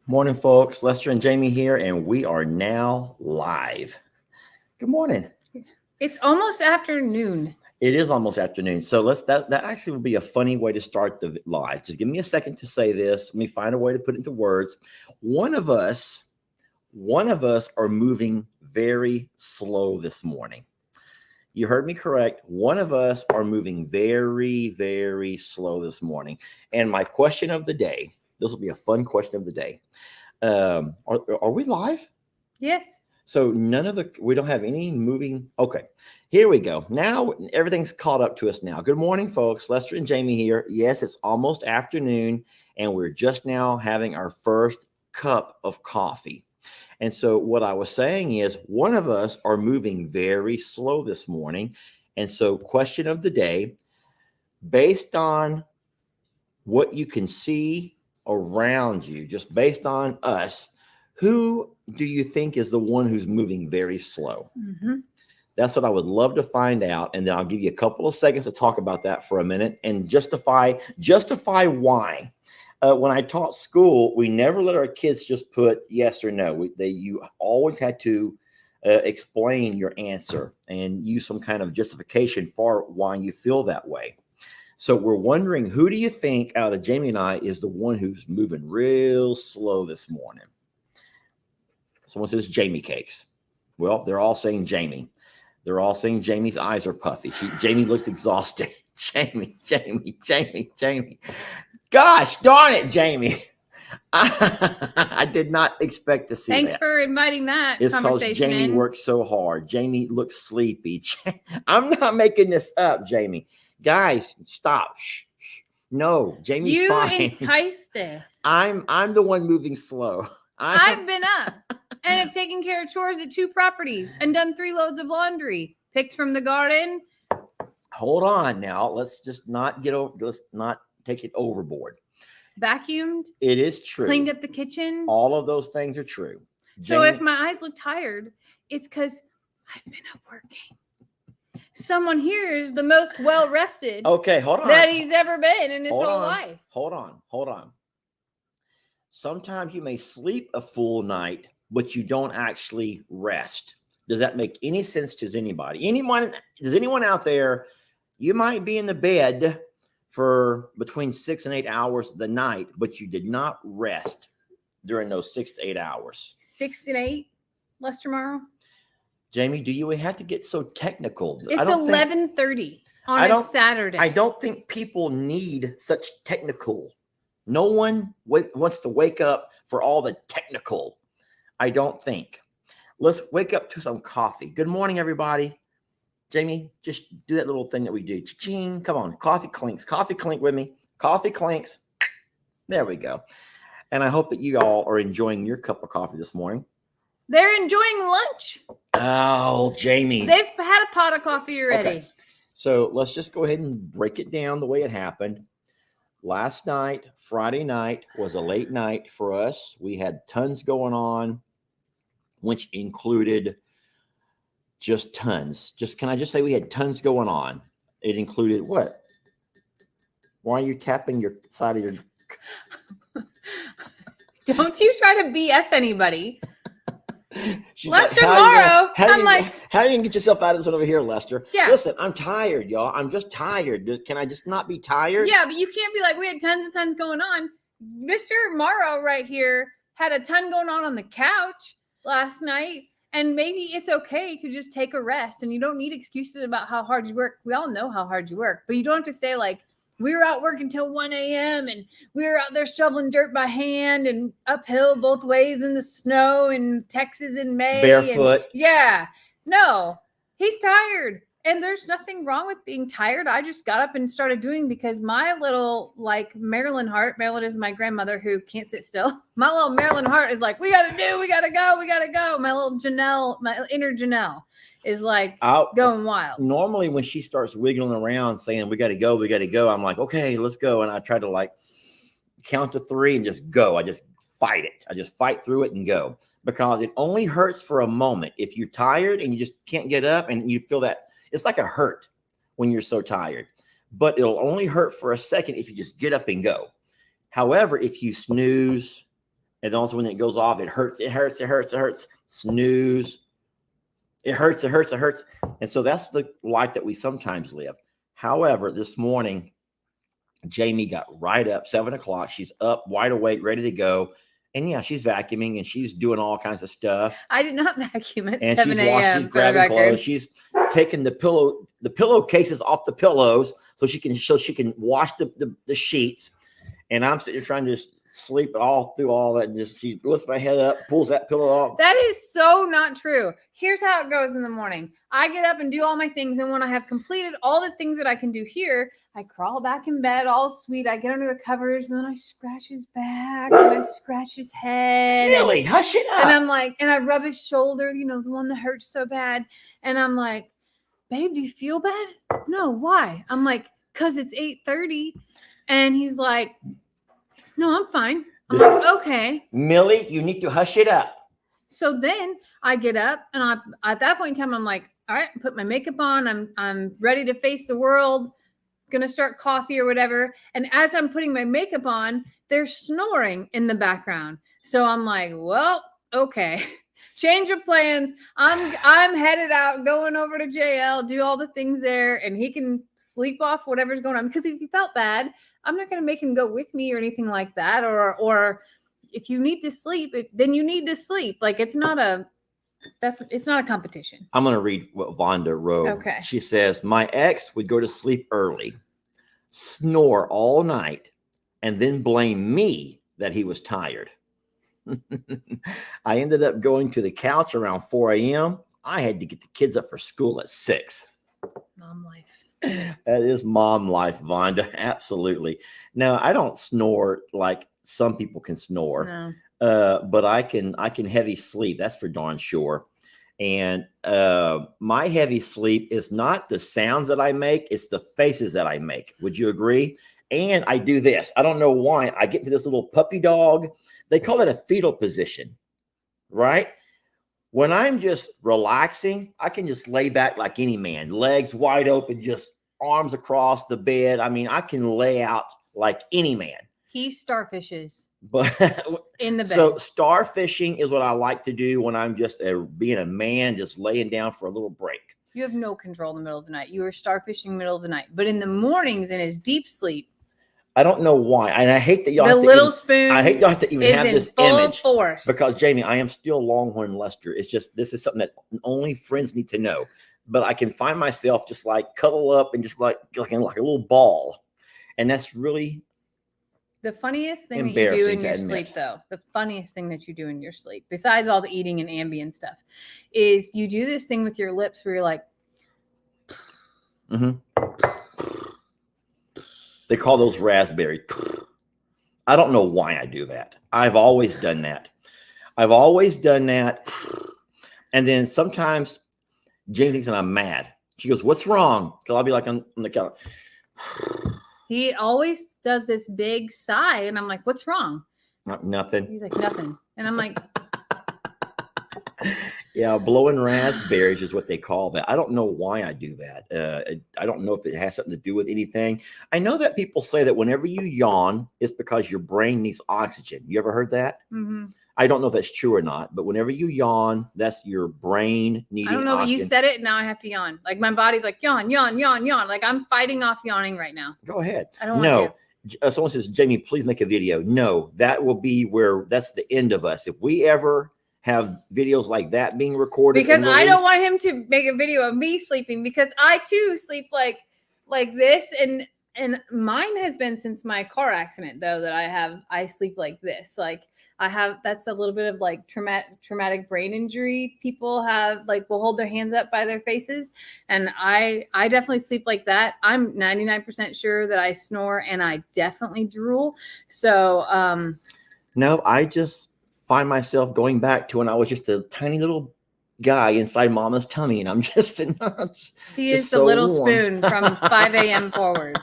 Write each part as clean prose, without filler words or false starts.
Morning, folks. Lester and Jamie here, and we are now live. Good morning. It's almost afternoon. It is almost afternoon, so that actually would be a funny way to start the live. Just give me a second to say this. Let me find a way to put it into words. One of us, one of us are moving very slow this morning. You heard me correct. One of us are moving very, very slow this morning. And my question of the day. This will be a fun question of the day. Are we live? Yes. So we don't have any moving. Okay, here we go. Now everything's caught up to us now. Good morning, folks. Lester and Jamie here. Yes, it's almost afternoon, and we're just now having our first cup of coffee. And so what I was saying is one of us are moving very slow this morning. And so question of the day, based on what you can see around you, just based on us, who do you think is the one who's moving very slow? Mm-hmm. That's what I would love to find out. And then I'll give you a couple of seconds to talk about that for a minute and justify why. When I taught school, we never let our kids just put yes or no. You always had to explain your answer and use some kind of justification for why you feel that way. So we're wondering, who do you think out of Jamie and I is the one who's moving real slow this morning? Someone says Jamie cakes. Well, they're all saying Jamie. They're all saying Jamie's eyes are puffy. Jamie looks exhausted. Jamie. Gosh darn it, Jamie. I did not expect to see Thanks that. for inviting that It's because conversation Jamie in. works so hard. Jamie looks sleepy. I'm not making this up, Jamie. Guys, stop. Shh. No, Jamie's You fine. entice this. I'm the one moving slow. I've been up and have taken care of chores at 2 properties and done 3 loads of laundry, picked from the garden. Hold on now. Let's just not let's not take it overboard. Vacuumed. It is true. Cleaned up the kitchen. All of those things are true. So if my eyes look tired, it's because I've been up working. Someone here is the most well rested. Okay, hold on. That he's ever been in his whole life. Hold on. Sometimes you may sleep a full night, but you don't actually rest. Does that make any sense to anybody? Does anyone out there, you might be in the bed for between 6 and 8 hours of the night, but you did not rest during those 6 to 8 hours. 6 and 8, Lester Morrow? Jamie, do you have to get so technical? It's 11:30 on a Saturday. I don't think people need such technical. No one wants to wake up for all the technical. I don't think. Let's wake up to some coffee. Good morning, everybody. Jamie, just do that little thing that we do. Cha-ching. Come on. Coffee clinks. Coffee clink with me. Coffee clinks. There we go. And I hope that you all are enjoying your cup of coffee this morning. They're enjoying lunch. Oh, Jamie. They've had a pot of coffee already. Okay. So let's just go ahead and break it down the way it happened. Last night, Friday night, was a late night for us. We had tons going on, which included just tons. Can I just say we had tons going on? It included what? Why are you tapping your side of your... Don't you try to BS anybody. Lester Morrow. How are you going to get yourself out of this one over here, Lester? Yeah. Listen, I'm tired, y'all. I'm just tired. Can I just not be tired? Yeah, but you can't be like, we had tons and tons going on. Mr. Morrow right here had a ton going on the couch last night. And maybe it's okay to just take a rest. And you don't need excuses about how hard you work. We all know how hard you work. But you don't have to say like, we were out working till 1 a.m. and we were out there shoveling dirt by hand and uphill both ways in the snow in Texas in May. Barefoot. Yeah. No, he's tired. And there's nothing wrong with being tired. I just got up and started doing because my little like Marilyn heart, Marilyn is my grandmother who can't sit still. My little Marilyn heart is like, we got to go. My little Janelle, my inner Janelle is like going wild. Normally when she starts wiggling around saying, we got to go. I'm like, okay, let's go. And I try to like count to 3 and just go. I just fight it. I just fight through it and go because it only hurts for a moment. If you're tired and you just can't get up and you feel that, it's like a hurt when you're so tired, but it'll only hurt for a second if you just get up and go. However, if you snooze And then also when it goes off, it hurts, it hurts, it hurts, it hurts. Snooze. It hurts, it hurts, it hurts. And so that's the life that we sometimes live. However, this morning, Jamie got right up, 7 o'clock. She's up, wide awake, ready to go. And yeah, she's vacuuming and she's doing all kinds of stuff. I did not vacuum at And 7 she's washing, a.m. she's grabbing clothes. She's taking the pillowcases off the pillows so she can wash the sheets. And I'm sitting here trying to sleep all through all that. And just she lifts my head up, pulls that pillow off. That is so not true. Here's how it goes in the morning. I get up and do all my things. And when I have completed all the things that I can do here, I crawl back in bed all sweet. I get under the covers and then I scratch his back and I scratch his head. Really? Hush it up. And I'm like, and I rub his shoulder, you know, the one that hurts so bad. And I'm like, babe, do you feel bad? No, why? I'm like, because it's 8:30. And he's like, no, I'm fine. I'm like, okay. Millie, you need to hush it up. So then I get up and at that point in time, I'm like, all right, put my makeup on. I'm ready to face the world. Gonna start coffee or whatever. And as I'm putting my makeup on, they're snoring in the background. So I'm like, well, okay. Change of plans. I'm headed out, going over to JL, do all the things there, and he can sleep off whatever's going on. Because if he felt bad, I'm not gonna make him go with me or anything like that. Or if you need to sleep, then you need to sleep. Like it's not a competition. I'm going to read what Vonda wrote. Okay. She says, my ex would go to sleep early, snore all night, and then blame me that he was tired. I ended up going to the couch around 4 a.m. I had to get the kids up for school at 6. Mom life. That is mom life, Vonda. Absolutely. Now, I don't snore like some people can snore. No. But I can heavy sleep. That's for darn sure. And my heavy sleep is not the sounds that I make. It's the faces that I make. Would you agree? And I do this. I don't know why. I get into this little puppy dog. They call it a fetal position, right? When I'm just relaxing, I can just lay back like any man, legs wide open, just arms across the bed. I mean, I can lay out like any man. He starfishes. But in the bed. So starfishing is what I like to do when I'm just being a man, just laying down for a little break. You have no control in the middle of the night. You are starfishing in the middle of the night. But in the mornings, in his deep sleep, I don't know why. And I hate that y'all the little spoon. I hate y'all have to even have this image. Force. Because Jamie, I am still Longhorn Lester. It's just this is something that only friends need to know. But I can find myself just like cuddle up and just like a little ball. And that's really the funniest thing that you do in your sleep, though, the funniest thing that you do in your sleep, besides all the eating and Ambien stuff, is you do this thing with your lips where you're like, They call those raspberry. I don't know why I do that. I've always done that. And then sometimes Jamie thinks that I'm mad. She goes, what's wrong? Because I'll be like on the couch. He always does this big sigh, and I'm like, what's wrong? Nothing. He's like, nothing. And I'm like, yeah, blowing raspberries is what they call that. I don't know why I do that. I don't know if it has something to do with anything. I know that people say that whenever you yawn, it's because your brain needs oxygen. You ever heard that? Mm-hmm. I don't know if that's true or not, but whenever you yawn, that's your brain needing oxygen. I don't know, oxygen. But you said it, and now I have to yawn. Like my body's like, yawn, yawn, yawn, yawn. Like I'm fighting off yawning right now. Go ahead. I don't want to. Someone says, Jamie, please make a video. No, that will be that's the end of us. If we ever have videos like that being recorded. Because I don't want him to make a video of me sleeping, because I too sleep like this. And mine has been since my car accident, though, that I sleep like this. Like that's a little bit of like traumatic brain injury. People have will hold their hands up by their faces. And I definitely sleep like that. I'm 99% sure that I snore and I definitely drool. So, no, I just find myself going back to when I was just a tiny little guy inside mama's tummy, and I'm just sitting. He is the little spoon from 5 a.m. forward.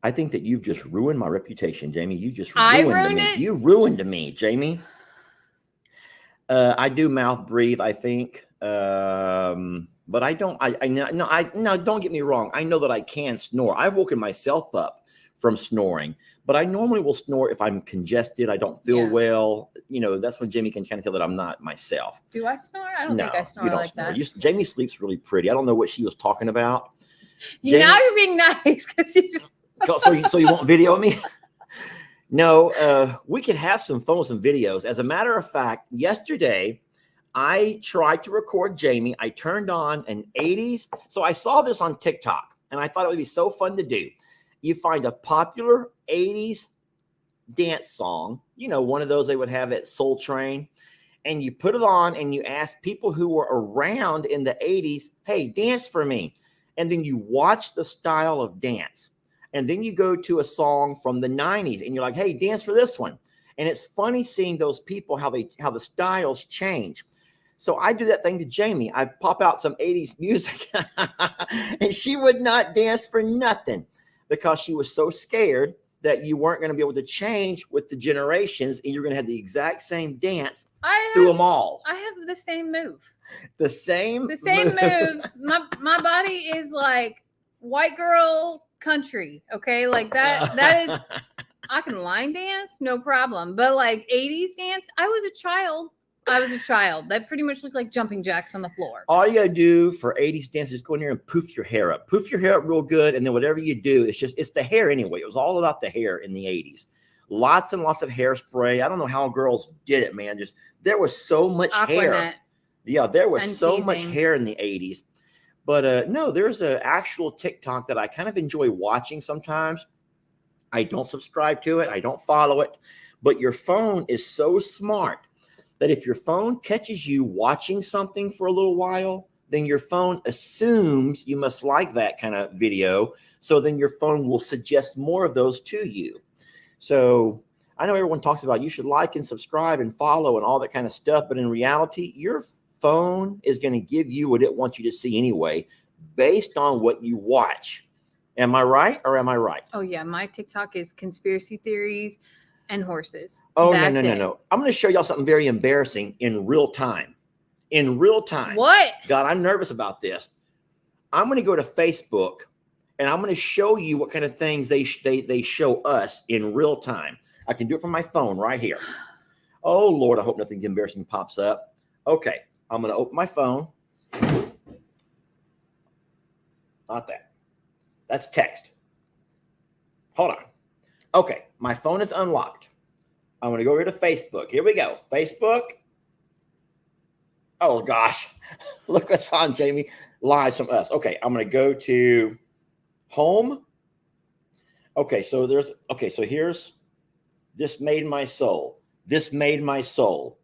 I think that you've just ruined my reputation, Jamie. You just ruined it. You ruined me, Jamie. I do mouth breathe, I think, but I don't. No, don't get me wrong. I know that I can snore. I've woken myself up from snoring. But I normally will snore if I'm congested, I don't feel well. That's when Jamie can kind of tell that I'm not myself. Do I snore? I don't think I snore like that. Jamie sleeps really pretty. I don't know what she was talking about. Now you're being nice because so you won't video me? No, we could have some fun with some videos. As a matter of fact, yesterday I tried to record Jamie. I turned on an 80s. So I saw this on TikTok and I thought it would be so fun to do. You find a popular 80s dance song, one of those they would have at Soul Train, and you put it on and you ask people who were around in the 80s, hey, dance for me. And then you watch the style of dance. And then you go to a song from the 90s and you're like, hey, dance for this one. And it's funny seeing those people, how the styles change. So I do that thing to Jamie. I pop out some 80s music and she would not dance for nothing because she was so scared that you weren't going to be able to change with the generations and you're going to have the exact same dance through them all. I have the same move. The same moves. My body is like white girl country. Okay. Like that is, I can line dance, no problem. But like 80s dance, I was a child. That pretty much looked like jumping jacks on the floor. All you got to do for 80s dance is go in here and poof your hair up. Poof your hair up real good. And then whatever you do, it's the hair anyway. It was all about the hair in the 80s. Lots and lots of hairspray. I don't know how girls did it, man. There was so much hair. Yeah, there was so much hair in the 80s. But no, there's an actual TikTok that I kind of enjoy watching sometimes. I don't subscribe to it. I don't follow it. But your phone is so smart that if your phone catches you watching something for a little while, then your phone assumes you must like that kind of video. So then your phone will suggest more of those to you. So I know everyone talks about you should like and subscribe and follow and all that kind of stuff. But in reality, your phone is going to give you what it wants you to see anyway, based on what you watch. Am I right or am I right? Oh, yeah. My TikTok is conspiracy theories and horses. Oh, no. I'm going to show y'all something very embarrassing in real time. In real time. What? God, I'm nervous about this. I'm going to go to Facebook and I'm going to show you what kind of things they show us in real time. I can do it from my phone right here. Oh, Lord, I hope nothing embarrassing pops up. Okay, I'm going to open my phone. Not that. That's text. Hold on. Okay, my phone is unlocked. I'm going to go over to Facebook. Here we go. Facebook. Oh, gosh. Look what's on, Jamie. Lies from us. Okay, I'm going to go to home. Okay, so here's This Made My Soul. This Made My Soul.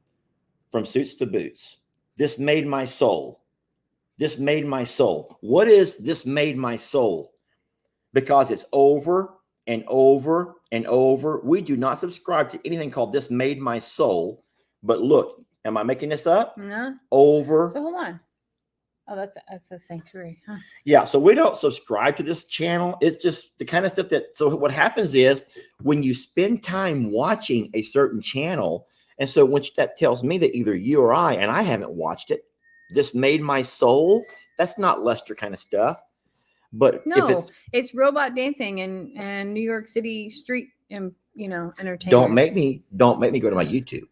From Suits to Boots. This Made My Soul. This Made My Soul. What is This Made My Soul? Because it's over and over and over. We do not subscribe to anything called This Made My Soul. But look, am I making this up? No. Over. So hold on. Oh, that's a sanctuary. Huh? Yeah, so we don't subscribe to this channel. It's just the kind of stuff so what happens is when you spend time watching a certain channel, and so that tells me that either you or I, and I haven't watched it, This Made My Soul, that's not Lester kind of stuff. But no, if it's robot dancing and New York City street and entertainment. Don't make me go to my YouTube,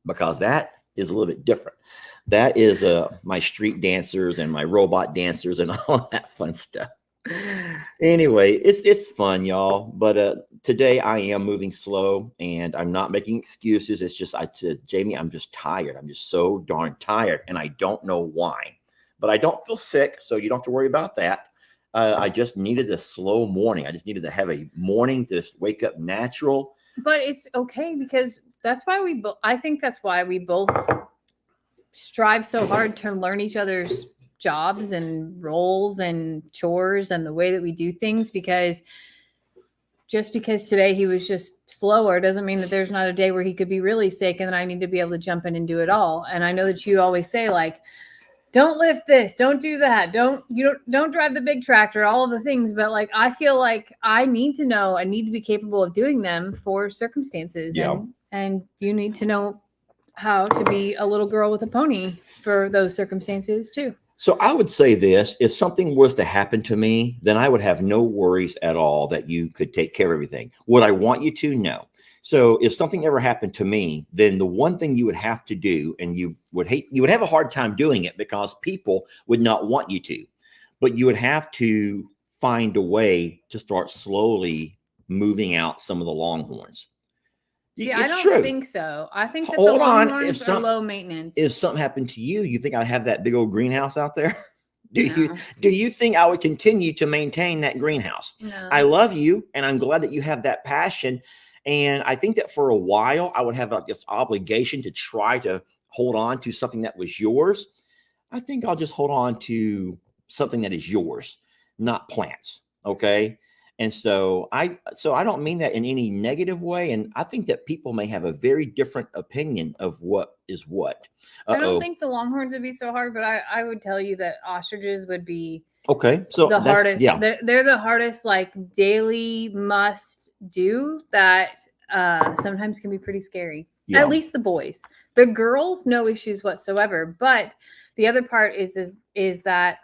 because that is a little bit different. That is my street dancers and my robot dancers and all that fun stuff. Anyway, it's fun, y'all. But today I am moving slow and I'm not making excuses. It's just I said, Jamie, I'm just tired. I'm just so darn tired, and I don't know why. But I don't feel sick, so you don't have to worry about that. I just needed a slow morning. I just needed to have a morning to wake up natural. But it's okay, because that's why I think that's why we both strive so hard to learn each other's jobs and roles and chores and the way that we do things, because just because today he was just slower doesn't mean that there's not a day where he could be really sick and then I need to be able to jump in and do it all. And I know that you always say, like, don't lift this, don't do that, don't drive the big tractor, all of the things. But like, I feel like I need to know, I need to be capable of doing them for circumstances. Yeah. And you need to know how to be a little girl with a pony for those circumstances too. So I would say this, if something was to happen to me, then I would have no worries at all that you could take care of everything. Would I want you to? No. So if something ever happened to me, then the one thing you would have to do, and you would have a hard time doing it because people would not want you to, but you would have to find a way to start slowly moving out some of the longhorns. See, It's I don't true. think so. I think that the Hold on. longhorns are low maintenance. If something happened to you, you think I'd have that big old greenhouse out there? No. Do you think I would continue to maintain that greenhouse? No. I love you, and I'm glad that you have that passion. And I think that for a while, I would have this obligation to try to hold on to something that was yours. I think I'll just hold on to something that is yours, not plants. Okay. And so I don't mean that in any negative way. And I think that people may have a very different opinion of what is what. I don't think the longhorns would be so hard, but I would tell you that ostriches would be okay. So the hardest. Yeah. They're the hardest, like daily must do that sometimes can be pretty scary. Yeah. At least the boys. The girls, no issues whatsoever. But the other part is that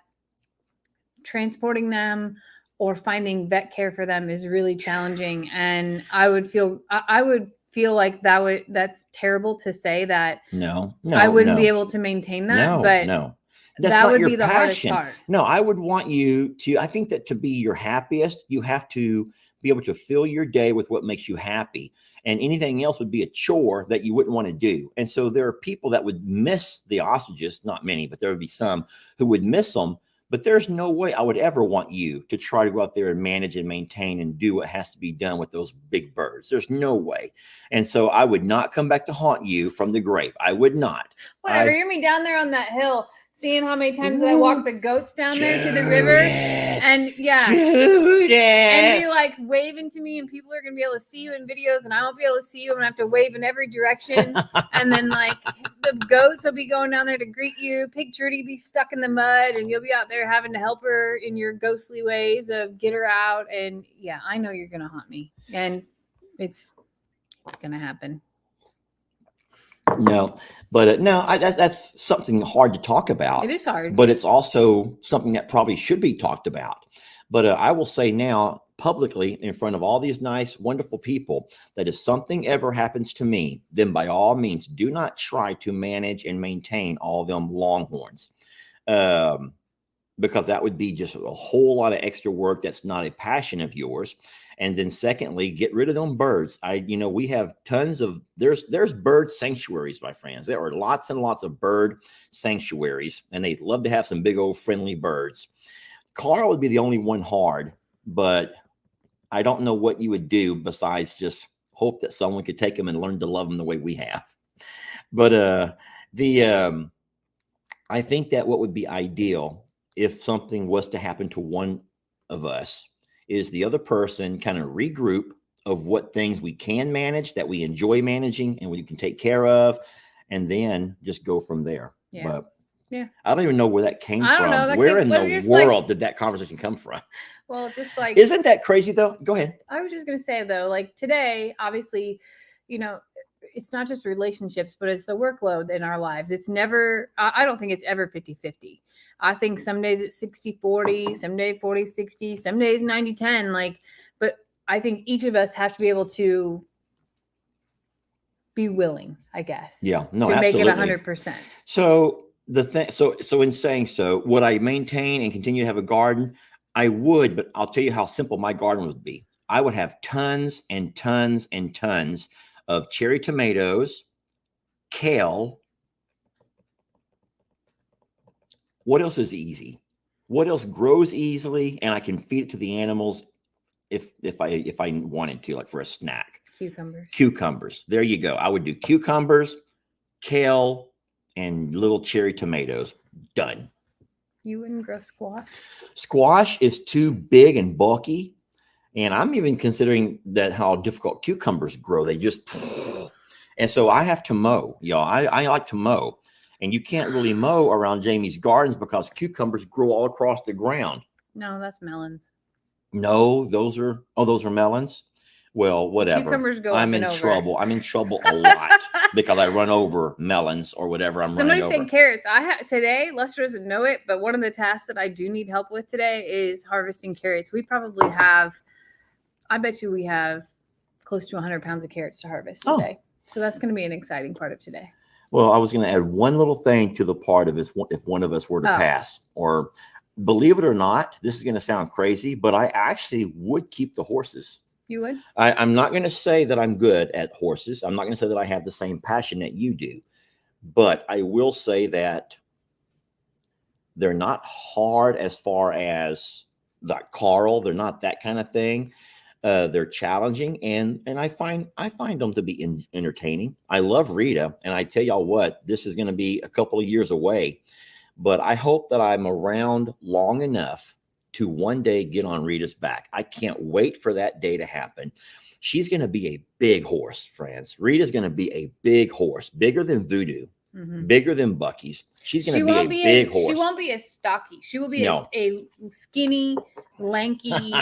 transporting them or finding vet care for them is really challenging. And I would feel like that's terrible to say that no, I wouldn't be able to maintain that. No. That would be the hardest part. No, I would want you to, I think that to be your happiest, you have to be able to fill your day with what makes you happy. And anything else would be a chore that you wouldn't want to do. And so there are people that would miss the ostriches, not many, but there would be some who would miss them. But there's no way I would ever want you to try to go out there and manage and maintain and do what has to be done with those big birds. There's no way. And so I would not come back to haunt you from the grave. I would not. Whatever. You're me down there on that hill, seeing how many times I walk the goats down there to the river. And yeah. And be like waving to me, and people are going to be able to see you in videos, and I won't be able to see you. I'm going to have to wave in every direction. And then like the goats will be going down there to greet you. Pig Trudy be stuck in the mud, and you'll be out there having to help her in your ghostly ways of get her out. And yeah, I know you're going to haunt me, and it's going to happen. No, but that's something hard to talk about. It is hard, but it's also something that probably should be talked about. But I will say now publicly in front of all these nice, wonderful people that if something ever happens to me, then by all means, do not try to manage and maintain all them longhorns. Because that would be just a whole lot of extra work. That's not a passion of yours. And then secondly, get rid of them birds. We have tons of, there's bird sanctuaries, my friends. There are lots and lots of bird sanctuaries, and they'd love to have some big old friendly birds. Carl would be the only one hard, but I don't know what you would do besides just hope that someone could take them and learn to love them the way we have. But I think that what would be ideal if something was to happen to one of us is the other person kind of regroup of what things we can manage, that we enjoy managing and we can take care of, and then just go from there. Yeah. But yeah, I don't even know where that came from. Know, where in the world did that conversation come from? Well, just like, isn't that crazy though? Go ahead. I was just going to say though, like today, obviously, it's not just relationships, but it's the workload in our lives. It's never, I don't think it's ever 50-50. I think some days it's 60-40, some days 40-60, some days 90-10. But I think each of us have to be able to be willing, I guess. Yeah, no, to absolutely. Make it 100%. So the thing, so in saying so, would I maintain and continue to have a garden? I would, but I'll tell you how simple my garden would be. I would have tons and tons and tons of cherry tomatoes, kale. What else is easy? What else grows easily and I can feed it to the animals if I wanted to, like for a snack? Cucumbers. There you go. I would do cucumbers, kale, and little cherry tomatoes. Done. You wouldn't grow squash? Squash is too big and bulky. And I'm even considering that how difficult cucumbers grow. They just, and so I have to mow, y'all. I like to mow. And you can't really mow around Jamie's gardens because cucumbers grow all across the ground. No, that's melons. No, those are melons. Well, whatever. Cucumbers go I'm up in and over. trouble. I'm in trouble a lot because I run over melons or whatever I'm Somebody running said over. carrots. Today, Lester doesn't know it, but one of the tasks that I do need help with today is harvesting carrots. We probably have, I bet you we have close to 100 pounds of carrots to harvest today. So that's going to be an exciting part of today. Well, I was going to add one little thing to the part of this. If one of us were to pass, or believe it or not, this is going to sound crazy, but I actually would keep the horses. You would? I'm not going to say that I'm good at horses. I'm not going to say that I have the same passion that you do, but I will say that they're not hard as far as like Carl. They're not that kind of thing. They're challenging, and I find them to be entertaining. I love Rita, and I tell y'all what, this is going to be a couple of years away, but I hope that I'm around long enough to one day get on Rita's back. I can't wait for that day to happen. She's going to be a big horse, friends. Rita's going to be a big horse, bigger than Voodoo, bigger than Bucky's. She's going to be a big horse. She won't be as stocky. She will be a skinny, lanky,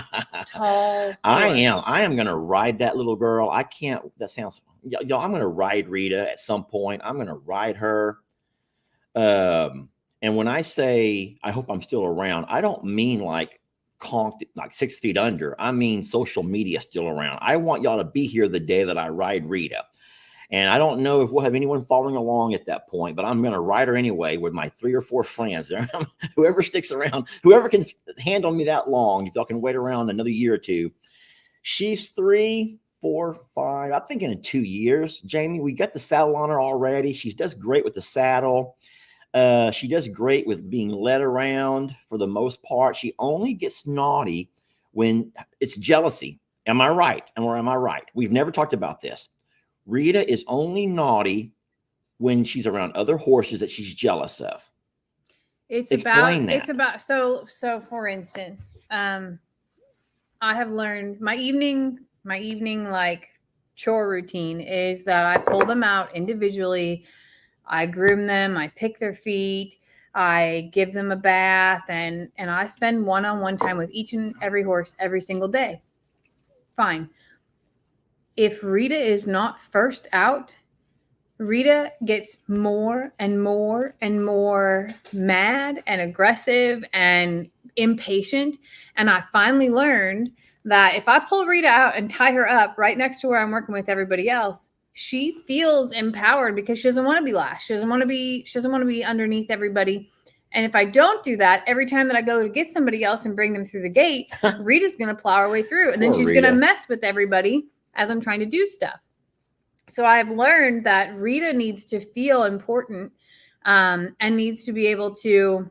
tall horse. I am going to ride that little girl. I can't. That sounds. Y'all, I'm going to ride Rita at some point. I'm going to ride her. And when I say I hope I'm still around, I don't mean like conked, like 6 feet under. I mean social media still around. I want y'all to be here the day that I ride Rita. And I don't know if we'll have anyone following along at that point, but I'm going to ride her anyway with my 3 or 4 friends. Whoever sticks around, whoever can handle me that long, if y'all can wait around another year or two. She's 3, 4, 5, I'm thinking in 2 years. Jamie, we got the saddle on her already. She does great with the saddle. She does great with being led around for the most part. She only gets naughty when it's jealousy. Am I right? Or am I right? We've never talked about this. Rita is only naughty when she's around other horses that she's jealous of. So for instance, I have learned my evening like chore routine is that I pull them out individually. I groom them, I pick their feet, I give them a bath, and I spend one-on-one time with each and every horse every single day. Fine. If Rita is not first out, Rita gets more and more and more mad and aggressive and impatient. And I finally learned that if I pull Rita out and tie her up right next to where I'm working with everybody else, she feels empowered because she doesn't want to be last. She doesn't want to be underneath everybody. And if I don't do that, every time that I go to get somebody else and bring them through the gate, Rita's going to plow her way through. And then she's going to mess with everybody as I'm trying to do stuff. So I've learned that Rita needs to feel important and needs to be able to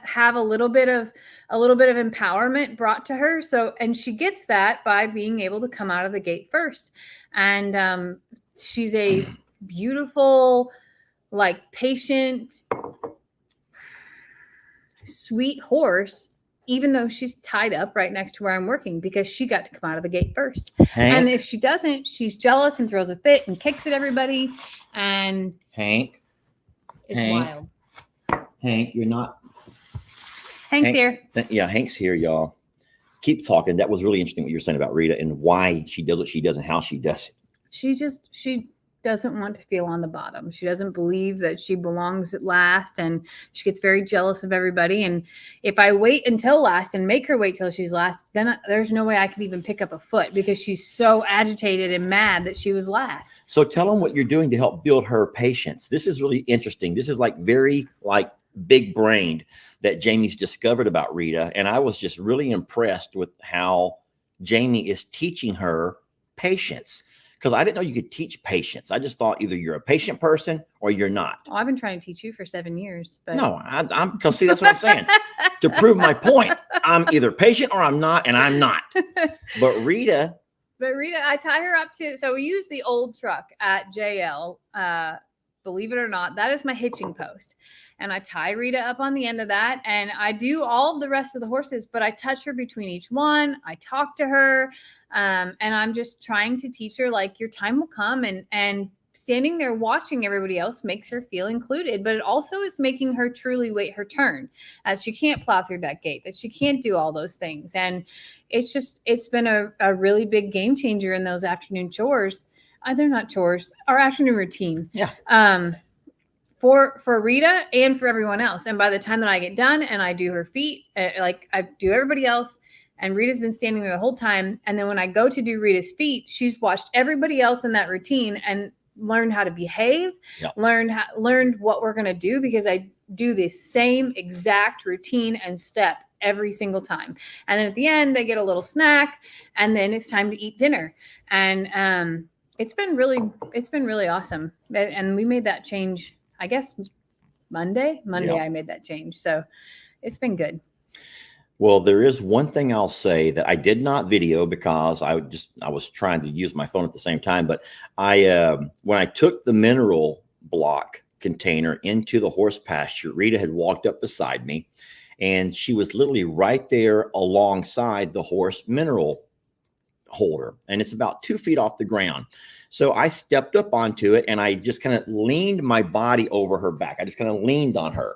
have a little bit of empowerment brought to her. So, and she gets that by being able to come out of the gate first. And she's a beautiful, like patient, sweet horse, even though she's tied up right next to where I'm working because she got to come out of the gate first. Hank? And if she doesn't, she's jealous and throws a fit and kicks at everybody. And Hank, it's wild. Hank, you're not. Hank's here. Hank's here, y'all. Keep talking. That was really interesting what you were saying about Rita and why she does what she does and how she does it. She doesn't want to feel on the bottom. She doesn't believe that she belongs at last, and she gets very jealous of everybody. And if I wait until last and make her wait till she's last, then there's no way I could even pick up a foot because she's so agitated and mad that she was last. So tell them what you're doing to help build her patience. This is really interesting. This is very big brained that Jamie's discovered about Rita. And I was just really impressed with how Jamie is teaching her patience. Because I didn't know you could teach patience. I just thought either you're a patient person or you're not. Well, I've been trying to teach you for 7 years. But no, I'm because see, that's what I'm saying. To prove my point, I'm either patient or I'm not, and I'm not. But Rita, I tie her up to. So we use the old truck at JL. Believe it or not, that is my hitching post. And I tie Rita up on the end of that. And I do all of the rest of the horses, but I touch her between each one. I talk to her. And I'm just trying to teach her, like, your time will come and standing there watching everybody else makes her feel included, but it also is making her truly wait her turn, as she can't plow through that gate, that she can't do all those things. And it's been a really big game changer in those afternoon chores. They're not chores, our afternoon routine. Yeah. For Rita and for everyone else. And by the time that I get done and I do her feet, like I do everybody else, and Rita's been standing there the whole time. And then when I go to do Rita's feet, she's watched everybody else in that routine and learned how to behave, learned what we're going to do, because I do the same exact routine and step every single time. And then at the end, they get a little snack, and then it's time to eat dinner. And it's been really awesome. And we made that change, I guess, Monday. I made that change. So it's been good. Well, there is one thing I'll say that I did not video because I was trying to use my phone at the same time. But when I took the mineral block container into the horse pasture, Rita had walked up beside me, and she was literally right there alongside the horse mineral holder, and it's about 2 feet off the ground. So I stepped up onto it, and I just kind of leaned my body over her back. I just kind of leaned on her.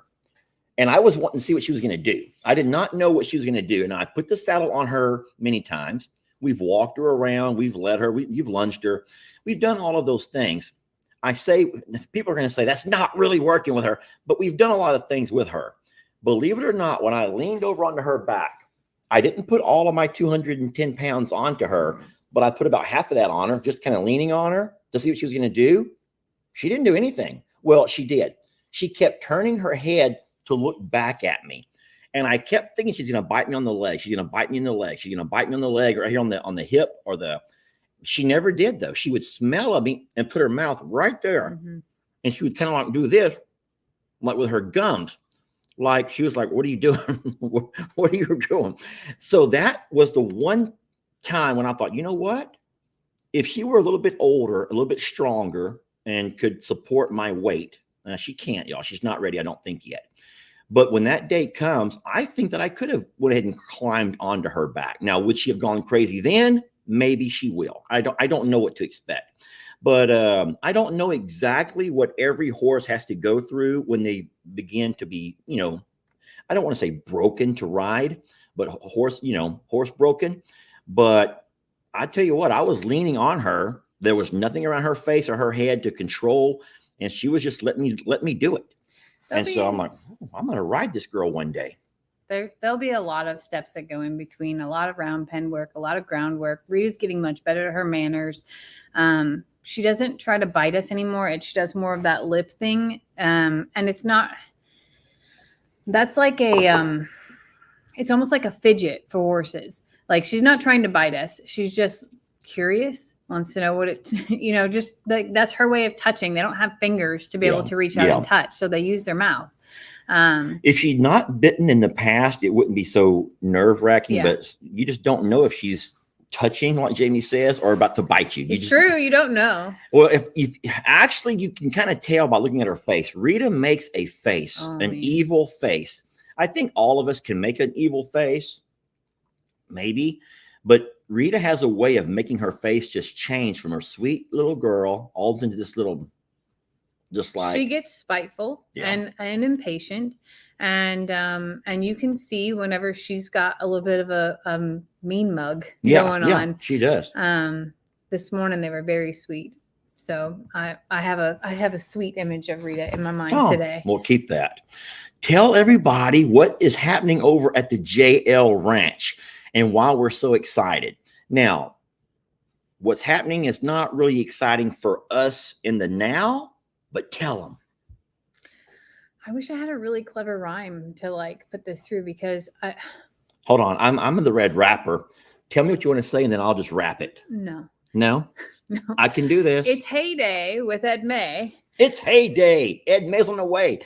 And I was wanting to see what she was going to do. I did not know what she was going to do. And I put the saddle on her many times. We've walked her around. We've led her. You've lunged her. We've done all of those things. I say, people are going to say, that's not really working with her. But we've done a lot of things with her. Believe it or not, when I leaned over onto her back, I didn't put all of my 210 pounds onto her, but I put about half of that on her, just kind of leaning on her to see what she was going to do. She didn't do anything. Well, she did. She kept turning her head to look back at me. And I kept thinking she's going to bite me on the leg. She's going to bite me in the leg. She's going to bite me on the leg, right here on the hip, or she never did though. She would smell at me and put her mouth right there. Mm-hmm. And she would kind of like do this, like with her gums. Like she was like, what are you doing? What are you doing? So that was the one time when I thought, you know what? If she were a little bit older, a little bit stronger, and could support my weight, she can't, y'all. She's not ready, I don't think, yet. But when that day comes, I think that I could have went ahead and climbed onto her back. Now, would she have gone crazy then? Maybe she will. I don't know what to expect. But I don't know exactly what every horse has to go through when they begin to be, I don't want to say broken to ride, but horse broken. But I tell you what, I was leaning on her. There was nothing around her face or her head to control. And she was just let me do it. So I'm like, I'm going to ride this girl one day. There'll be a lot of steps that go in between, a lot of round pen work, a lot of groundwork. Rita's getting much better at her manners. She doesn't try to bite us anymore. She does more of that lip thing. And it's not, that's like it's almost like a fidget for horses. Like she's not trying to bite us. She's just curious, wants to know what it, just like that's her way of touching. They don't have fingers to be able to reach out and touch. So they use their mouth. If she'd not bitten in the past, it wouldn't be so nerve-wracking, but you just don't know if she's touching, like Jamie says, or about to bite you. It's true. You don't know. Well, if actually, you can kind of tell by looking at her face. Rita makes a face, evil face. I think all of us can make an evil face, maybe, but Rita has a way of making her face just change from her sweet little girl all into this little, just like she gets spiteful and impatient, and you can see whenever she's got a little bit of a mean mug going on. She does. This morning they were very sweet, so I have a sweet image of Rita in my mind today. We'll keep that. Tell everybody what is happening over at the JL Ranch and why we're so excited. Now, what's happening is not really exciting for us in the now, but tell them. I wish I had a really clever rhyme to put this through, because hold on. I'm the red rapper. Tell me what you want to say and then I'll just rap it. No. I can do this. It's Heyday with Ed May. It's Heyday. Ed May's on the way.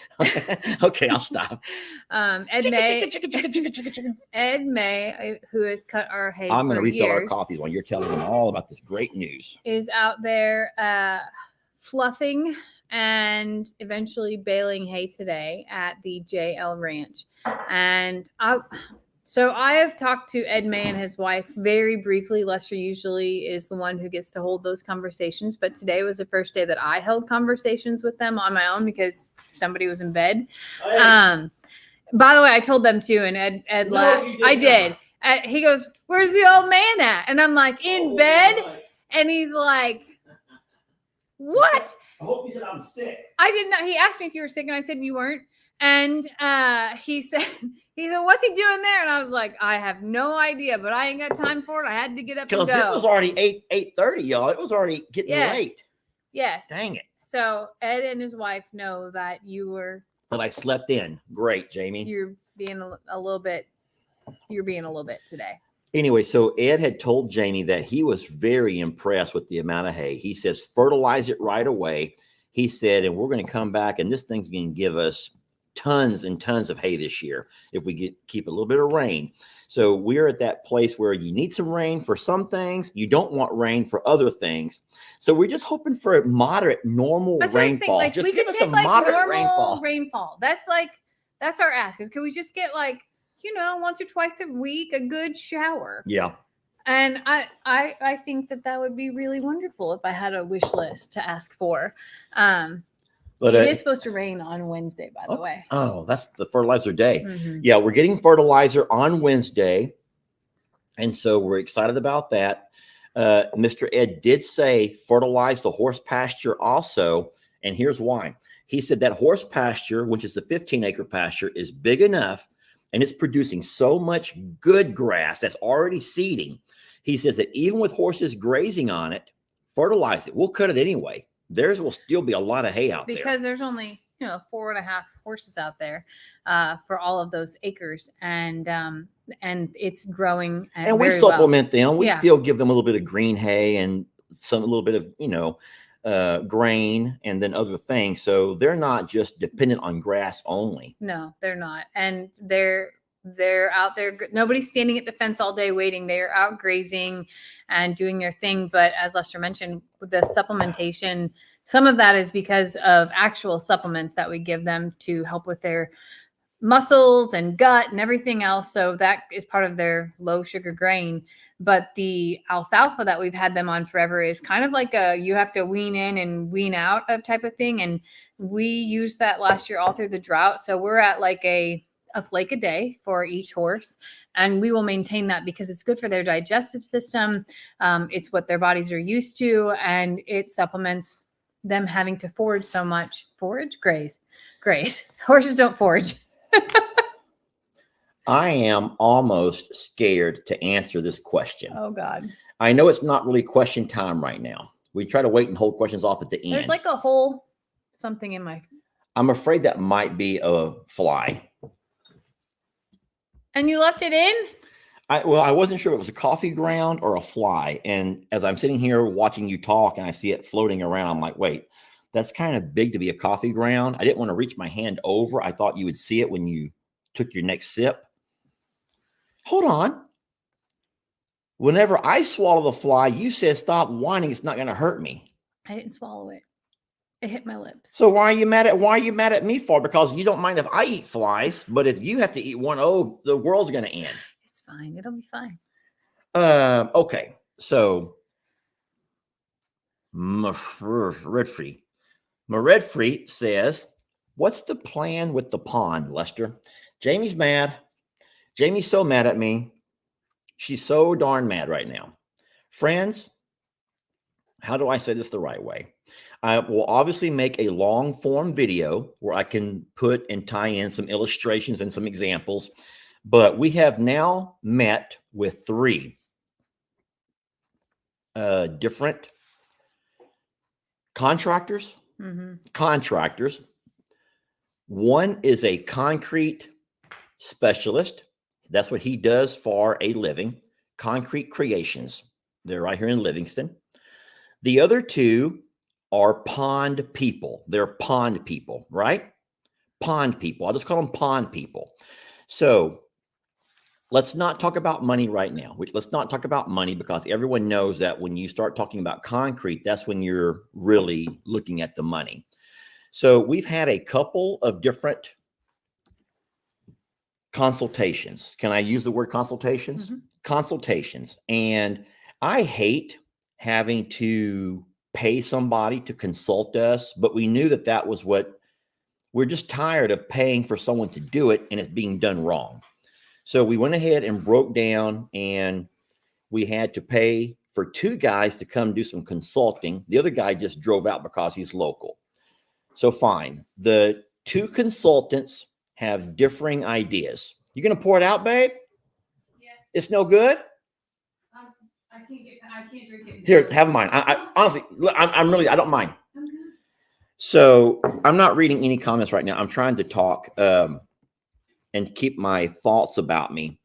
Okay, I'll stop. Ed May, who has cut our hay I'm going to refill our coffees while you're telling them all about this great news. Is out there fluffing and eventually baling hay today at the JL Ranch. And So I have talked to Ed May and his wife very briefly. Lester usually is the one who gets to hold those conversations, but today was the first day that I held conversations with them on my own because somebody was in bed. By the way, I told them too, and Ed laughed. I did. He goes, "Where's the old man at?" And I'm like, "In bed." And he's like, "What?" I hope you said I'm sick. I did not. He asked me if you were sick, and I said you weren't. And he said, "What's he doing there?" And I was like, "I have no idea, but I ain't got time for it. I had to get up and go." Because it was already 8:30, y'all. It was already getting late. Yes. Dang it. So Ed and his wife know that you were. But I slept in. Great, Jamie. You're being a little bit. You're being a little bit today. Anyway, so Ed had told Jamie that he was very impressed with the amount of hay. He says, fertilize it right away. He said, and we're going to come back, and this thing's going to give us tons and tons of hay this year if we keep a little bit of rain. So we're at that place where you need some rain for some things. You don't want rain for other things. So we're just hoping for a moderate, normal rainfall. Like, just give us a moderate rainfall. That's our ask. Is can we just get once or twice a week, a good shower? Yeah. And I think that would be really wonderful if I had a wish list to ask for. But it is supposed to rain on Wednesday, by the way. Oh, that's the fertilizer day. Mm-hmm. Yeah, we're getting fertilizer on Wednesday. And so we're excited about that. Mr. Ed did say fertilize the horse pasture also. And here's why. He said that horse pasture, which is a 15-acre pasture, is big enough and it's producing so much good grass that's already seeding. He says that even with horses grazing on it, fertilize it. We'll cut it anyway. Theirs will still be a lot of hay out there. Because there's only, 4.5 horses out there for all of those acres. And it's growing. And we supplement them. We still give them a little bit of green hay and a little bit of, grain and then other things. So they're not just dependent on grass only. No, they're not. And they're out there. Nobody's standing at the fence all day waiting. They're out grazing and doing their thing. But as Lester mentioned, with the supplementation, some of that is because of actual supplements that we give them to help with their muscles and gut and everything else. So that is part of their low sugar grain. But the alfalfa that we've had them on forever is kind of like you have to wean in and wean out a type of thing. And we used that last year all through the drought. So we're at like a flake a day for each horse. And we will maintain that because it's good for their digestive system. It's what their bodies are used to. And it supplements them having to forage so much. Graze. Horses don't forage. I am almost scared to answer this question. Oh, God. I know it's not really question time right now. We try to wait and hold questions off at the end. There's like a whole something in my... I'm afraid that might be a fly. And you left it in? I wasn't sure if it was a coffee ground or a fly. And as I'm sitting here watching you talk and I see it floating around, I'm like, wait, that's kind of big to be a coffee ground. I didn't want to reach my hand over. I thought you would see it when you took your next sip. Hold on. Whenever I swallow the fly, you said, stop whining. It's not going to hurt me. I didn't swallow it. It hit my lips. So why are you mad at me for? Because you don't mind if I eat flies, but if you have to eat one, the world's going to end. It's fine. It'll be fine. Okay. So Redfree says, what's the plan with the pond, Lester? Jamie's mad. Jamie's so mad at me. She's so darn mad right now. Friends, how do I say this the right way? I will obviously make a long form video where I can put and tie in some illustrations and some examples, but we have now met with 3 different contractors. Mm-hmm. Contractors. One is a concrete specialist. That's what he does for a living. Concrete Creations. They're right here in Livingston. The other 2 are pond people. They're pond people, right? Pond people. I'll just call them pond people. So let's not talk about money right now. Let's not talk about money because everyone knows that when you start talking about concrete, that's when you're really looking at the money. So we've had a couple of different consultations. Can I use the word consultations? Mhm. Consultations. And I hate having to pay somebody to consult us, but we knew that that was what we're just tired of paying for someone to do it and it's being done wrong. So we went ahead and broke down, and we had to pay for 2 guys to come do some consulting. The other guy just drove out because he's local. So fine. The 2 consultants have differing ideas. You gonna pour it out, babe? Yeah. It's no good. I can't drink it. Here, have mine. I honestly, I'm really, I don't mind. I'm good. So I'm not reading any comments right now. I'm trying to talk and keep my thoughts about me,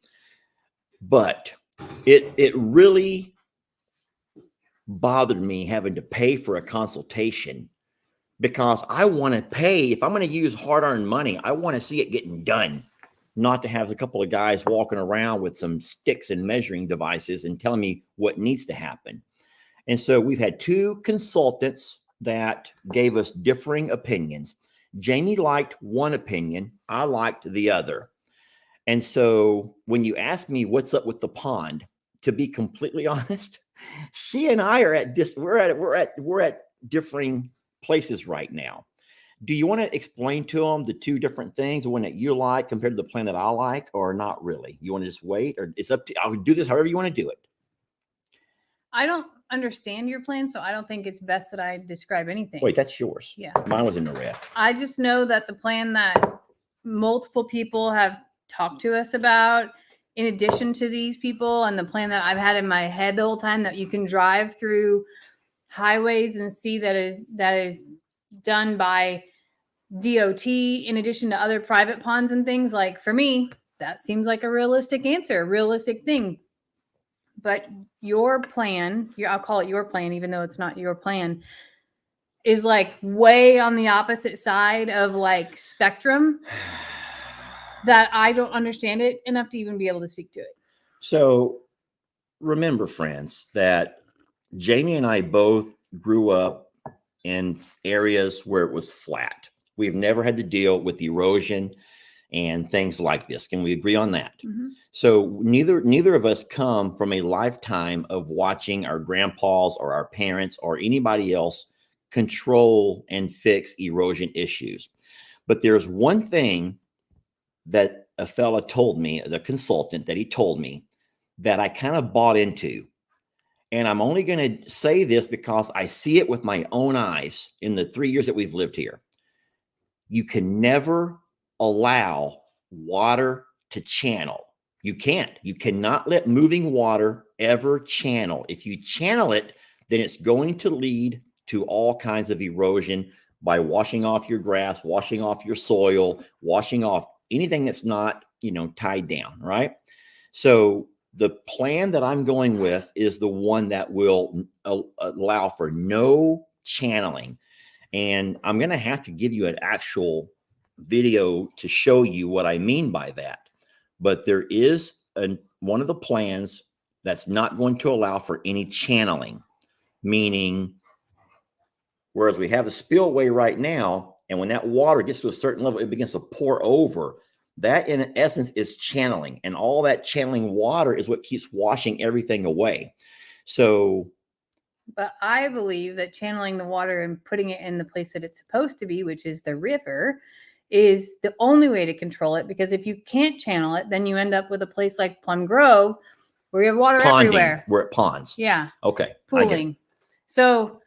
but it really bothered me having to pay for a consultation because I want to pay. If I'm going to use hard-earned money, I want to see it getting done, not to have a couple of guys walking around with some sticks and measuring devices and telling me what needs to happen. And so we've had 2 consultants that gave us differing opinions. Jamie liked one opinion, I liked the other. And so when you ask me what's up with the pond, to be completely honest, she and I are at this, we're at differing places right now. Do you want to explain to them the 2 different things, the one that you like compared to the plan that I like, or not really? You want to just wait, or it's up to, I'll do this however you want to do it. I don't understand your plan, so I don't think it's best that I describe anything. Wait, that's yours. Yeah. Mine was in the red. I just know that the plan that multiple people have talked to us about, in addition to these people, and the plan that I've had in my head the whole time, that you can drive through highways and see that is done by DOT in addition to other private ponds and things. Like, for me, that seems like a realistic answer, a realistic thing. But your plan, I'll call it your plan, even though it's not your plan, is like way on the opposite side of like spectrum that I don't understand it enough to even be able to speak to it. So remember, friends, that Jamie and I both grew up in areas where it was flat. We've never had to deal with erosion and things like this. Can we agree on that? Mm-hmm. So neither of us come from a lifetime of watching our grandpas or our parents or anybody else control and fix erosion issues. But there's one thing that a fella told me, the consultant, that he told me that I kind of bought into. And I'm only going to say this because I see it with my own eyes in the 3 years that we've lived here. You can never allow water to channel. You can't. You cannot let moving water ever channel. If you channel it, then it's going to lead to all kinds of erosion by washing off your grass, washing off your soil, washing off anything that's not, tied down, right? So the plan that I'm going with is the one that will allow for no channeling. And I'm going to have to give you an actual video to show you what I mean by that. But there is one of the plans that's not going to allow for any channeling, meaning whereas we have a spillway right now, and when that water gets to a certain level, it begins to pour over. That, in essence, is channeling. And all that channeling water is what keeps washing everything away. So, but I believe that channeling the water and putting it in the place that it's supposed to be, which is the river, is the only way to control it. Because if you can't channel it, then you end up with a place like Plum Grove where you have water everywhere. Where it ponds. Yeah. Okay. Pooling. So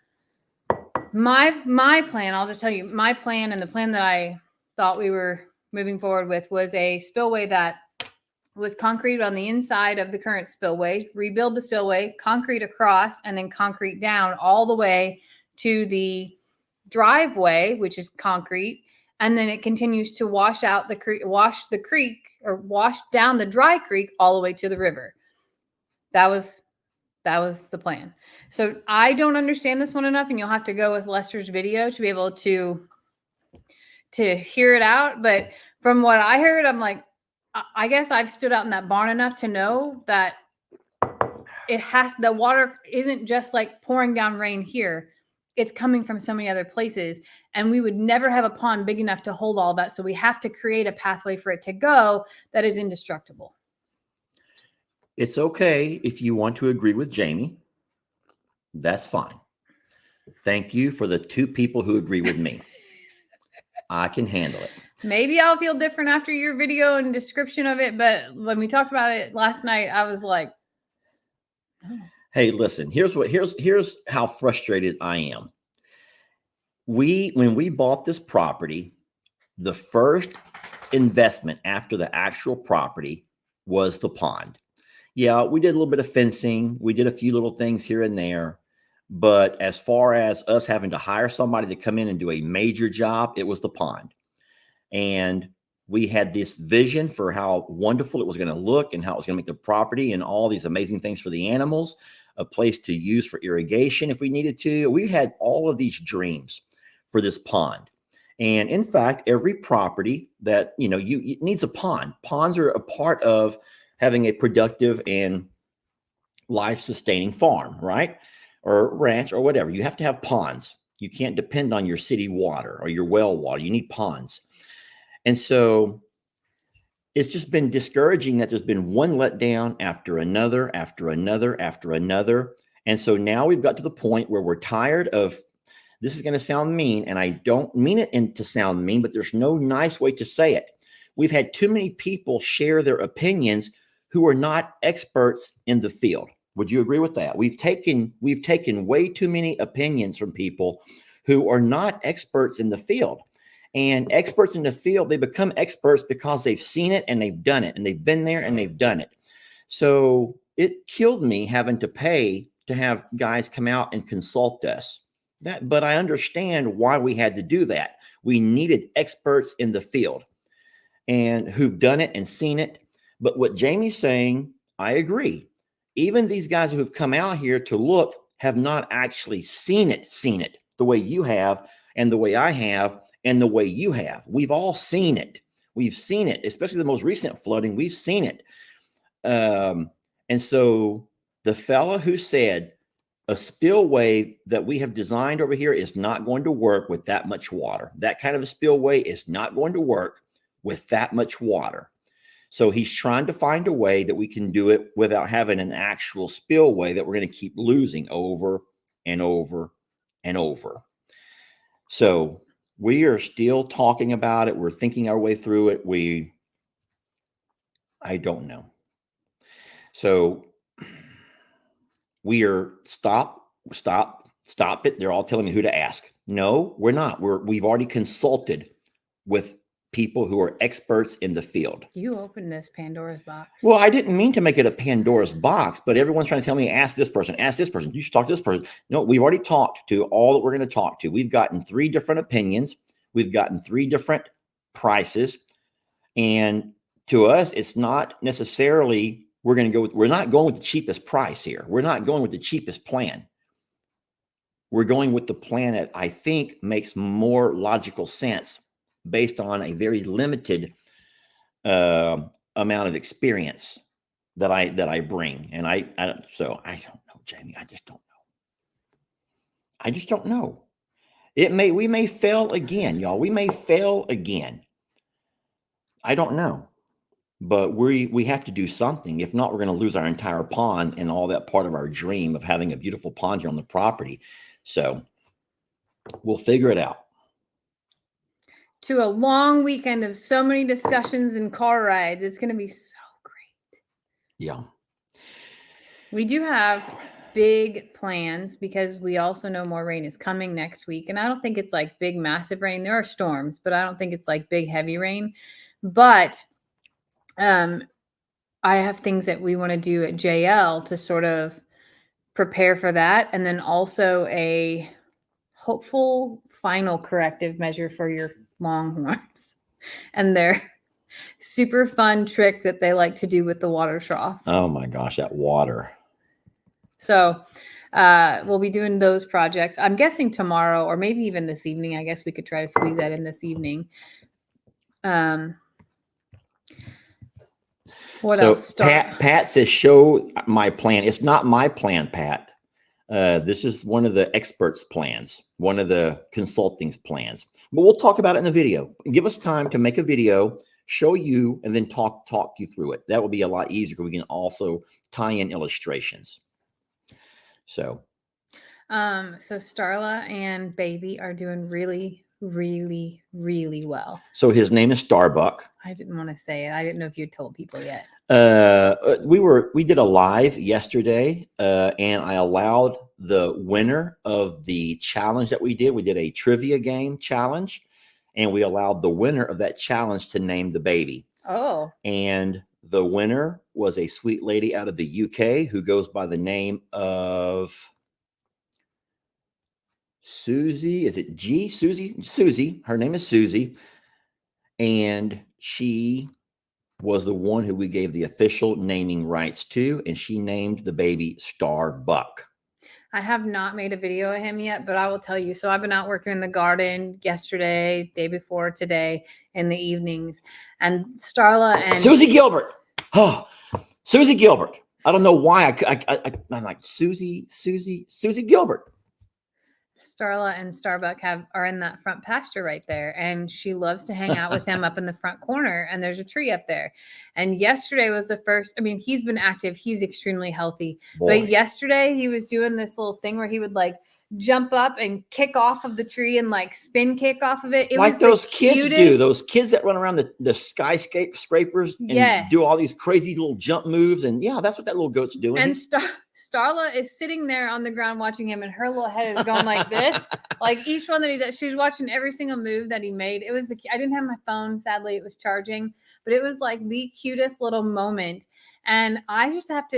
my plan, I'll just tell you, my plan and the plan that I thought we were moving forward with was a spillway that was concrete on the inside of the current spillway, rebuild the spillway, concrete across, and then concrete down all the way to the driveway, which is concrete. And then it continues to wash out the creek, wash down the dry creek all the way to the river. That was the plan. So I don't understand this one enough, and you'll have to go with Lester's video to be able to hear it out. But from what I heard, I'm like, I guess I've stood out in that barn enough to know that the water isn't just like pouring down rain here. it's coming from so many other places, and we would never have a pond big enough to hold all that. So we have to create a pathway for it to go that is indestructible. It's okay if you want to agree with Jamie. That's fine. Thank you for the 2 people who agree with me. I can handle it. Maybe I'll feel different after your video and description of it, but when we talked about it last night, I was like, oh. Hey, listen, here's how frustrated I am. When we bought this property, the first investment after the actual property was the pond. Yeah, we did a little bit of fencing. We did a few little things here and there. But as far as us having to hire somebody to come in and do a major job, it was the pond. And we had this vision for how wonderful it was going to look and how it was going to make the property and all these amazing things for the animals, a place to use for irrigation if we needed to. We had all of these dreams for this pond. And in fact, every property that, it needs a pond. Ponds are a part of having a productive and life-sustaining farm, right? Or ranch or whatever. You have to have ponds. You can't depend on your city water or your well water. You need ponds. And so it's just been discouraging that there's been one letdown after another, after another, after another. And so now we've got to the point where we're tired of, this is going to sound mean, and I don't mean it to sound mean, but there's no nice way to say it. We've had too many people share their opinions who are not experts in the field. Would you agree with that? We've taken way too many opinions from people who are not experts in the field. And experts in the field, they become experts because they've seen it and they've done it, and they've been there and they've done it. So it killed me having to pay to have guys come out and consult us. But I understand why we had to do that. We needed experts in the field and who've done it and seen it. But what Jamie's saying, I agree. Even these guys who have come out here to look have not actually seen it the way you have and the way I have and the way you have. We've all seen it. We've seen it, especially the most recent flooding. We've seen it. And so the fella who said a spillway that we have designed over here is not going to work with that much water. That kind of a spillway is not going to work with that much water. So he's trying to find a way that we can do it without having an actual spillway that we're going to keep losing over and over and over. So we are still talking about it. We're thinking our way through it. I don't know. So we are stop it. They're all telling me who to ask. No, we're not. We've already consulted with people who are experts in the field. You opened this Pandora's box. Well, I didn't mean to make it a Pandora's box, but everyone's trying to tell me, ask this person, you should talk to this person. No, we've already talked to all that we're going to talk to. We've gotten 3 different opinions. We've gotten 3 different prices. And to us, it's not necessarily, we're not going with the cheapest price here. We're not going with the cheapest plan. We're going with the plan that I think makes more logical sense based on a very limited amount of experience that I bring. And so I don't know, Jamie. I just don't know. We may fail again, y'all. We may fail again. I don't know. But we have to do something. If not, we're going to lose our entire pond and all that part of our dream of having a beautiful pond here on the property. So we'll figure it out. To a long weekend of so many discussions and car rides. It's going to be so great. Yeah. We do have big plans because we also know more rain is coming next week. And I don't think it's like big, massive rain. There are storms, but I don't think it's like big, heavy rain. But I have things that we want to do at JL to sort of prepare for that. And then also a hopeful final corrective measure for your Longhorns and their super fun trick that they like to do with the water trough. Oh my gosh, that water. So we'll be doing those projects. I'm guessing tomorrow or maybe even this evening. I guess we could try to squeeze that in this evening. What else? Pat says, show my plan. It's not my plan, Pat. This is one of the experts' plans, one of the consulting's plans. But we'll talk about it in the video. Give us time to make a video, show you, and then talk you through it. That will be a lot easier because we can also tie in illustrations. So Starla and Baby are doing really, really, really well. So his name is Starbuck. I didn't want to say it. I didn't know if you had told people yet. We did a live yesterday, and I allowed the winner of the challenge that we did. We did a trivia game challenge, and we allowed the winner of that challenge to name the baby. Oh. And the winner was a sweet lady out of the UK who goes by the name of Susie. Is it G? Susie. Her name is Susie. And she was the one who we gave the official naming rights to, and she named the baby Starbuck. I have not made a video of him yet, but I will tell you. So I've been out working in the garden yesterday, day before today, in the evenings, and Starla and Susie Gilbert. Oh, Susie Gilbert. I don't know why I'm like Susie Gilbert. Starla and Starbuck are in that front pasture right there, and she loves to hang out with him up in the front corner, and there's a tree up there. And yesterday was the first, I mean, he's been active, he's extremely healthy. Boy. But yesterday he was doing this little thing where he would like jump up and kick off of the tree and like spin kick off of it. It like was those the kids cutest. do, those kids that run around the skyscrapers and Yes. do all these crazy little jump moves. And yeah, that's what that little goat's doing. And Starla is sitting there on the ground watching him, and her little head is going like this. Like each one that he does, she's watching every single move that he made. It was I didn't have my phone, sadly, it was charging, but it was like the cutest little moment. And I have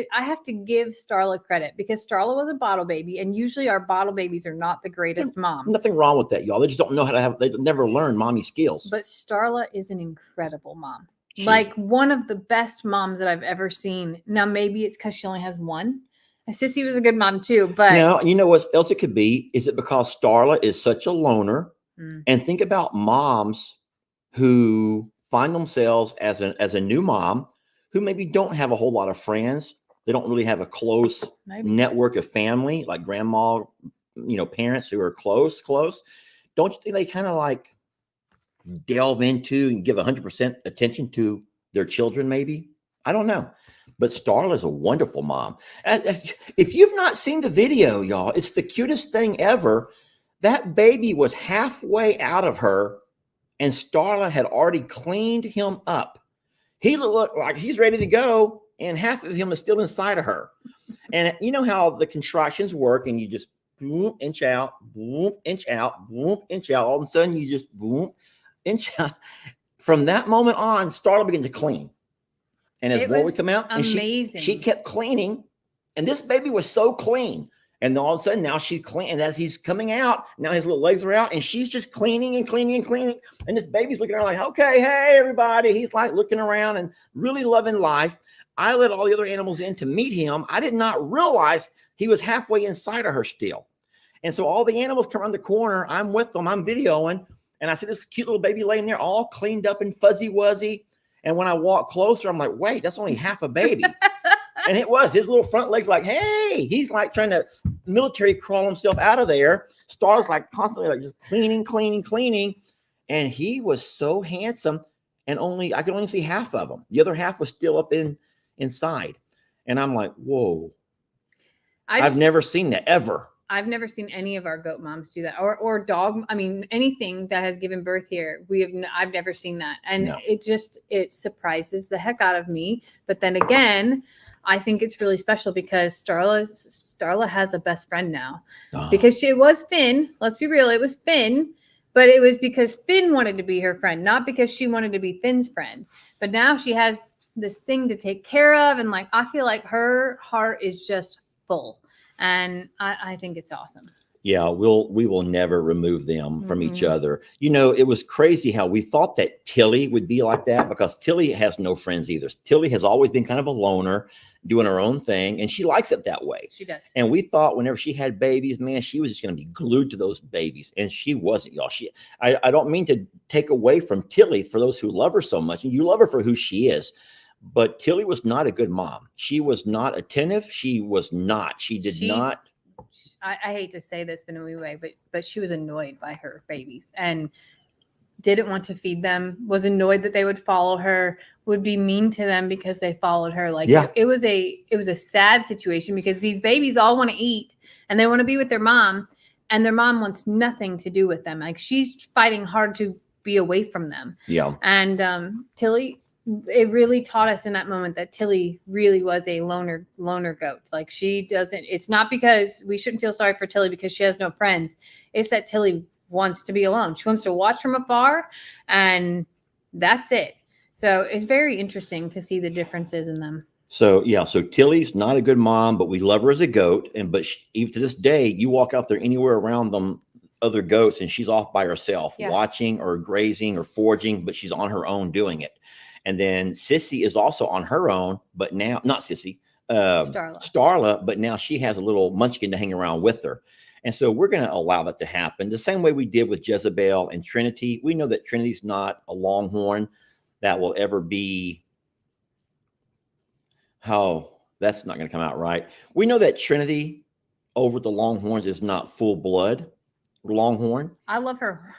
to give Starla credit, because Starla was a bottle baby, and usually our bottle babies are not the greatest moms. Nothing wrong with that, y'all. They just don't know how to they've never learned mommy skills. But Starla is an incredible mom. Like one of the best moms that I've ever seen. Now, maybe it's because she only has one. Sissy was a good mom too, but now you know what else it could be? Is it because Starla is such a loner? And think about moms who find themselves as a new mom who maybe don't have a whole lot of friends. They don't really have a close network of family, like grandma, parents who are close. Don't you think they kind of like delve into and give 100% attention to their children? Maybe. I don't know. But Starla is a wonderful mom. If you've not seen the video, y'all, it's the cutest thing ever. That baby was halfway out of her, and Starla had already cleaned him up. He looked like he's ready to go, and half of him is still inside of her. And you know how the contractions work, and you just boom, inch out, boom, inch out, boom, inch out. All of a sudden, you just boom, inch out. From that moment on, Starla began to clean. And as more would come out, and she kept cleaning, and this baby was so clean. And then all of a sudden, now she's clean. And as he's coming out, now his little legs are out, and she's just cleaning and cleaning and cleaning. And this baby's looking around like, okay, hey, everybody. He's like looking around and really loving life. I let all the other animals in to meet him. I did not realize he was halfway inside of her still. And so all the animals come around the corner. I'm with them. I'm videoing. And I see this cute little baby laying there all cleaned up and fuzzy wuzzy. And when I walk closer, I'm like, wait, that's only half a baby. And it was his little front legs like, hey, he's like trying to military crawl himself out of there. Star's like constantly like just cleaning. And he was so handsome. And I could only see half of him. The other half was still up inside. And I'm like, whoa. I've never seen that ever. I've never seen any of our goat moms do that, or dog. I mean, anything that has given birth here, I've never seen that. And it surprises the heck out of me. But then again, I think it's really special because Starla has a best friend now, because it was Finn. Let's be real. It was Finn, but it was because Finn wanted to be her friend, not because she wanted to be Finn's friend. But now she has this thing to take care of. And like, I feel like her heart is just full. And I think it's awesome. Yeah, we will never remove them from each other. You know, it was crazy how we thought that Tilly would be like that, because Tilly has no friends either. Tilly has always been kind of a loner, doing her own thing, and she likes it that way. She does. And we thought whenever she had babies, man, she was just going to be glued to those babies, and she wasn't, y'all. I don't mean to take away from Tilly for those who love her so much, and you love her for who she is. But Tilly was not a good mom. She was not attentive. She did not I hate to say this in a way, but she was annoyed by her babies and didn't want to feed them, was annoyed that they would follow her, would be mean to them because they followed her. Like it was a sad situation because these babies all want to eat and they want to be with their mom, and their mom wants nothing to do with them. Like she's fighting hard to be away from them. Yeah. And Tilly, it really taught us in that moment that Tilly really was a loner goat. Like she doesn't, it's not because we shouldn't feel sorry for Tilly because she has no friends. It's that Tilly wants to be alone. She wants to watch from afar, and that's it. So it's very interesting to see the differences in them. So yeah, so Tilly's not a good mom, but we love her as a goat. And even to this day, you walk out there anywhere around them, other goats, and she's off by herself, watching or grazing or foraging, but she's on her own doing it. And then Sissy is also on her own, but now not Sissy, Starla, but now she has a little munchkin to hang around with her. And so we're going to allow that to happen the same way we did with Jezebel and Trinity. We know that Trinity's not a longhorn that will ever be. That's not going to come out right. We know that Trinity over the Longhorns is not full blood Longhorn. I love her.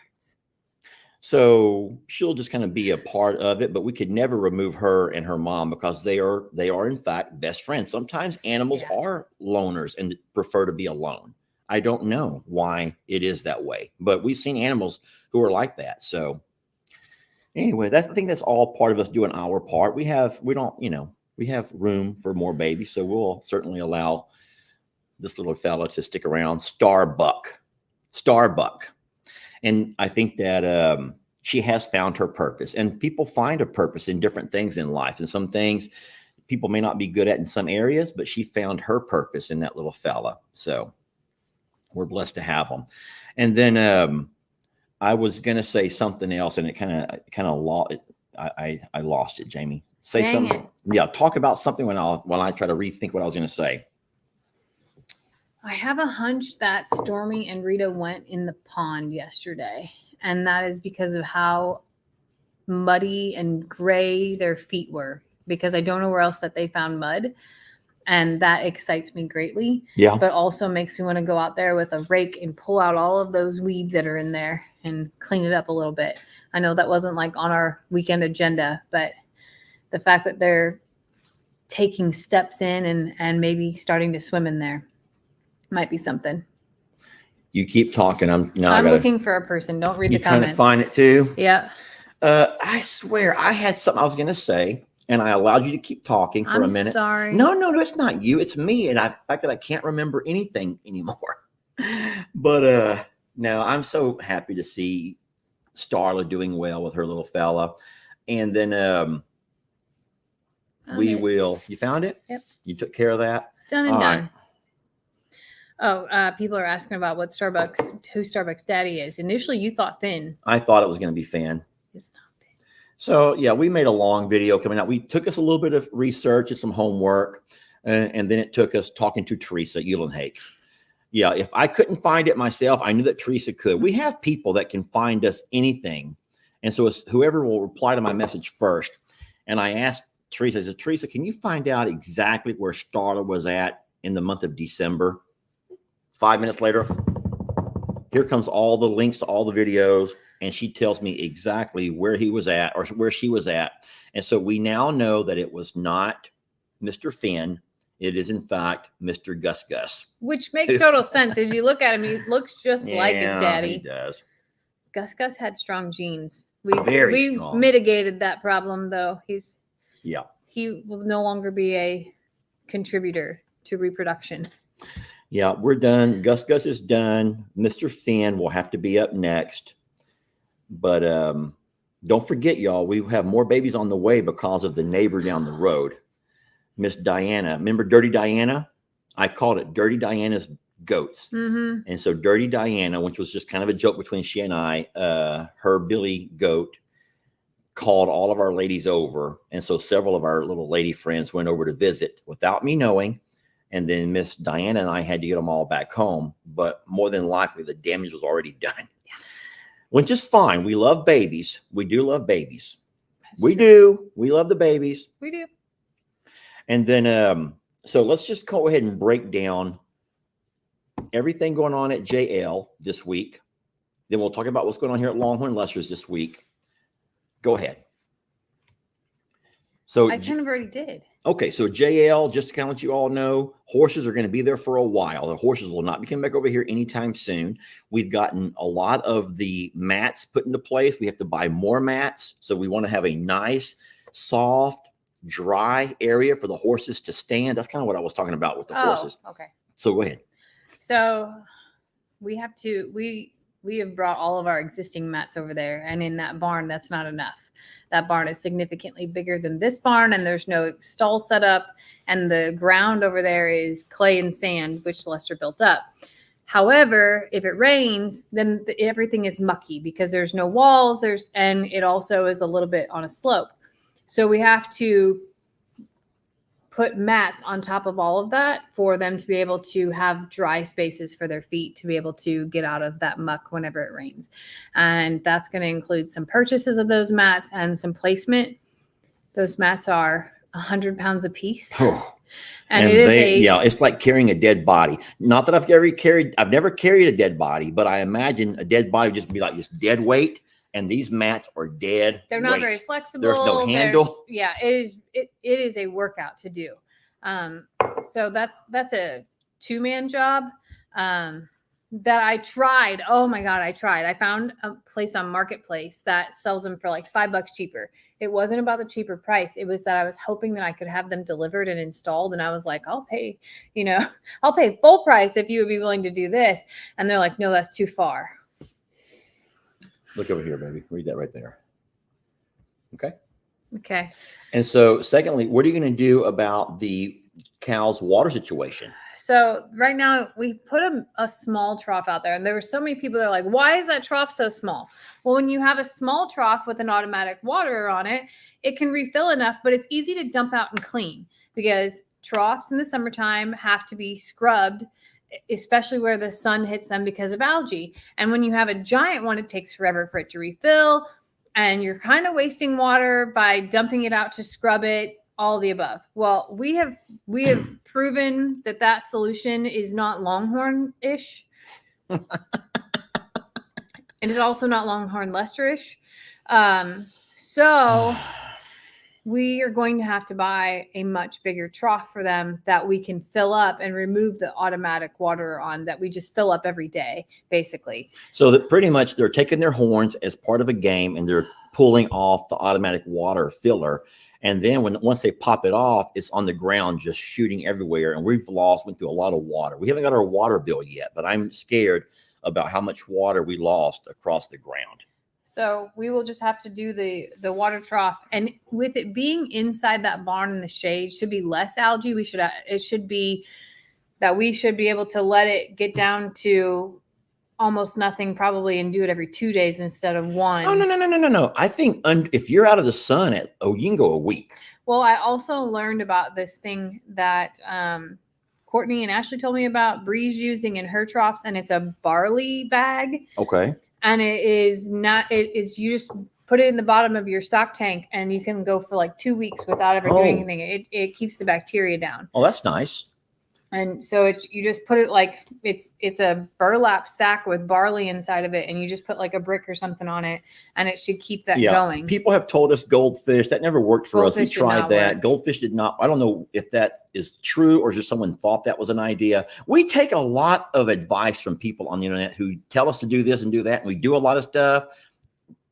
So she'll just kind of be a part of it, but we could never remove her and her mom because they are in fact best friends. Sometimes animals are loners and prefer to be alone. I don't know why it is that way, but we've seen animals who are like that. So anyway, I think that's all part of us doing our part. We have room for more babies, so we'll certainly allow this little fella to stick around. Starbuck. And I think that she has found her purpose, and people find a purpose in different things in life. And some things people may not be good at in some areas, but she found her purpose in that little fella. So we're blessed to have them. And then I was going to say something else, and it kind of lost it. I lost it, Jamie. Say Dang something. it. Yeah, talk about something when I try to rethink what I was going to say. I have a hunch that Stormy and Rita went in the pond yesterday, and that is because of how muddy and gray their feet were, because I don't know where else that they found mud, and that excites me greatly. Yeah. But also makes me want to go out there with a rake and pull out all of those weeds that are in there and clean it up a little bit. I know that wasn't like on our weekend agenda, but the fact that they're taking steps in and maybe starting to swim in there might be something. You keep talking. I'm looking for a person. Don't read the comments. Trying to find it too? Yeah. I swear I had something I was going to say, and I allowed you to keep talking for a minute. Sorry. No, it's not you. It's me. And the fact that I can't remember anything anymore. But no, I'm so happy to see Starla doing well with her little fella. And then you found it? Yep. You took care of that? Done and All done. right. Oh, people are asking about who Starbucks daddy is. Initially, you thought Finn. I thought it was going to be Finn. It's not Finn. So yeah, we made a long video coming out. We took us a little bit of research and some homework, and then it took us talking to Teresa Uhlenhake. Yeah, if I couldn't find it myself, I knew that Teresa could. We have people that can find us anything. And so it's whoever will reply to my message first. And I asked Teresa, I said, Teresa, can you find out exactly where Starla was at in the month of December? 5 minutes later, here comes all the links to all the videos, and she tells me exactly where he was at or where she was at. And so we now know that it was not Mr. Finn. It is, in fact, Mr. Gus Gus. Which makes total sense. If you look at him, he looks just like his daddy. He does. Gus had strong genes. Very strong. Mitigated that problem, though. He will no longer be a contributor to reproduction. Yeah, we're done. Gus is done. Mr. Finn will have to be up next. But don't forget, y'all, we have more babies on the way because of the neighbor down the road, Miss Diana. Remember Dirty Diana? I called it Dirty Diana's goats. Mm-hmm. And so Dirty Diana, which was just kind of a joke between she and I, her Billy goat called all of our ladies over. And so several of our little lady friends went over to visit without me knowing. And then Miss Diana and I had to get them all back home. But more than likely, the damage was already done. Yeah. Which is fine. We love babies. We do love babies. We do. We love the babies. We do. And then, so let's just go ahead and break down everything going on at JL this week. Then we'll talk about what's going on here at Longhorn Lester's this week. Go ahead. So I kind of already did. Okay, so JL, just to kind of let you all know, horses are going to be there for a while. The horses will not be coming back over here anytime soon. We've gotten a lot of the mats put into place. We have to buy more mats. So we want to have a nice, soft, dry area for the horses to stand. That's kind of what I was talking about with the horses. Okay. So go ahead. So we have brought all of our existing mats over there, and in that barn, that's not enough. That barn is significantly bigger than this barn, and there's no stall set up, and the ground over there is clay and sand, which Lester built up. However, if it rains, then everything is mucky because there's no walls, and it also is a little bit on a slope. So we have to put mats on top of all of that for them to be able to have dry spaces for their feet to be able to get out of that muck whenever it rains. And that's going to include some purchases of those mats and some placement. Those mats are 100 pounds a piece. Oh. And it's like carrying a dead body. Not that I've never carried a dead body, but I imagine a dead body would just be like this dead weight. And these mats are dead. They're not weight. Very flexible. There's no handle. It is a workout to do. So that's a 2-man job. That I tried. Oh my God, I tried. I found a place on Marketplace that sells them for like $5 cheaper. It wasn't about the cheaper price. It was that I was hoping that I could have them delivered and installed. And I was like, I'll pay full price if you would be willing to do this. And they're like, no, that's too far. Look over here, baby. Read that right there. Okay. Okay. And so secondly, what are you going to do about the cows' water situation? So right now we put a small trough out there, and there were so many people that are like, why is that trough so small? Well, when you have a small trough with an automatic water on it, it can refill enough, but it's easy to dump out and clean because troughs in the summertime have to be scrubbed, especially where the sun hits them because of algae. And when you have a giant one, it takes forever for it to refill, and you're kind of wasting water by dumping it out to scrub it, all the above. Well, we have proven that solution is not Longhorn-ish. And it's also not Longhorn Lester-ish. So we are going to have to buy a much bigger trough for them that we can fill up and remove the automatic water on that we just fill up every day, basically. So that pretty much they're taking their horns as part of a game and they're pulling off the automatic water filler. And then once they pop it off, it's on the ground just shooting everywhere. And went through a lot of water. We haven't got our water bill yet, but I'm scared about how much water we lost across the ground. So we will just have to do the water trough, and with it being inside that barn in the shade, should be less algae. It should be that we should be able to let it get down to almost nothing probably and do it every 2 days instead of one. Oh, no. I think if you're out of the sun you can go a week. Well, I also learned about this thing that Courtney and Ashley told me about Bree's using in her troughs, and it's a barley bag. Okay. And you just put it in the bottom of your stock tank, and you can go for like 2 weeks without ever doing anything. It keeps the bacteria down. Oh, that's nice. And so you just put it like it's a burlap sack with barley inside of it, and you just put like a brick or something on it, and it should keep that going. People have told us goldfish. That never worked for us. We tried that. Work. Goldfish did not. I don't know if that is true or just someone thought that was an idea. We take a lot of advice from people on the internet who tell us to do this and do that, and we do a lot of stuff,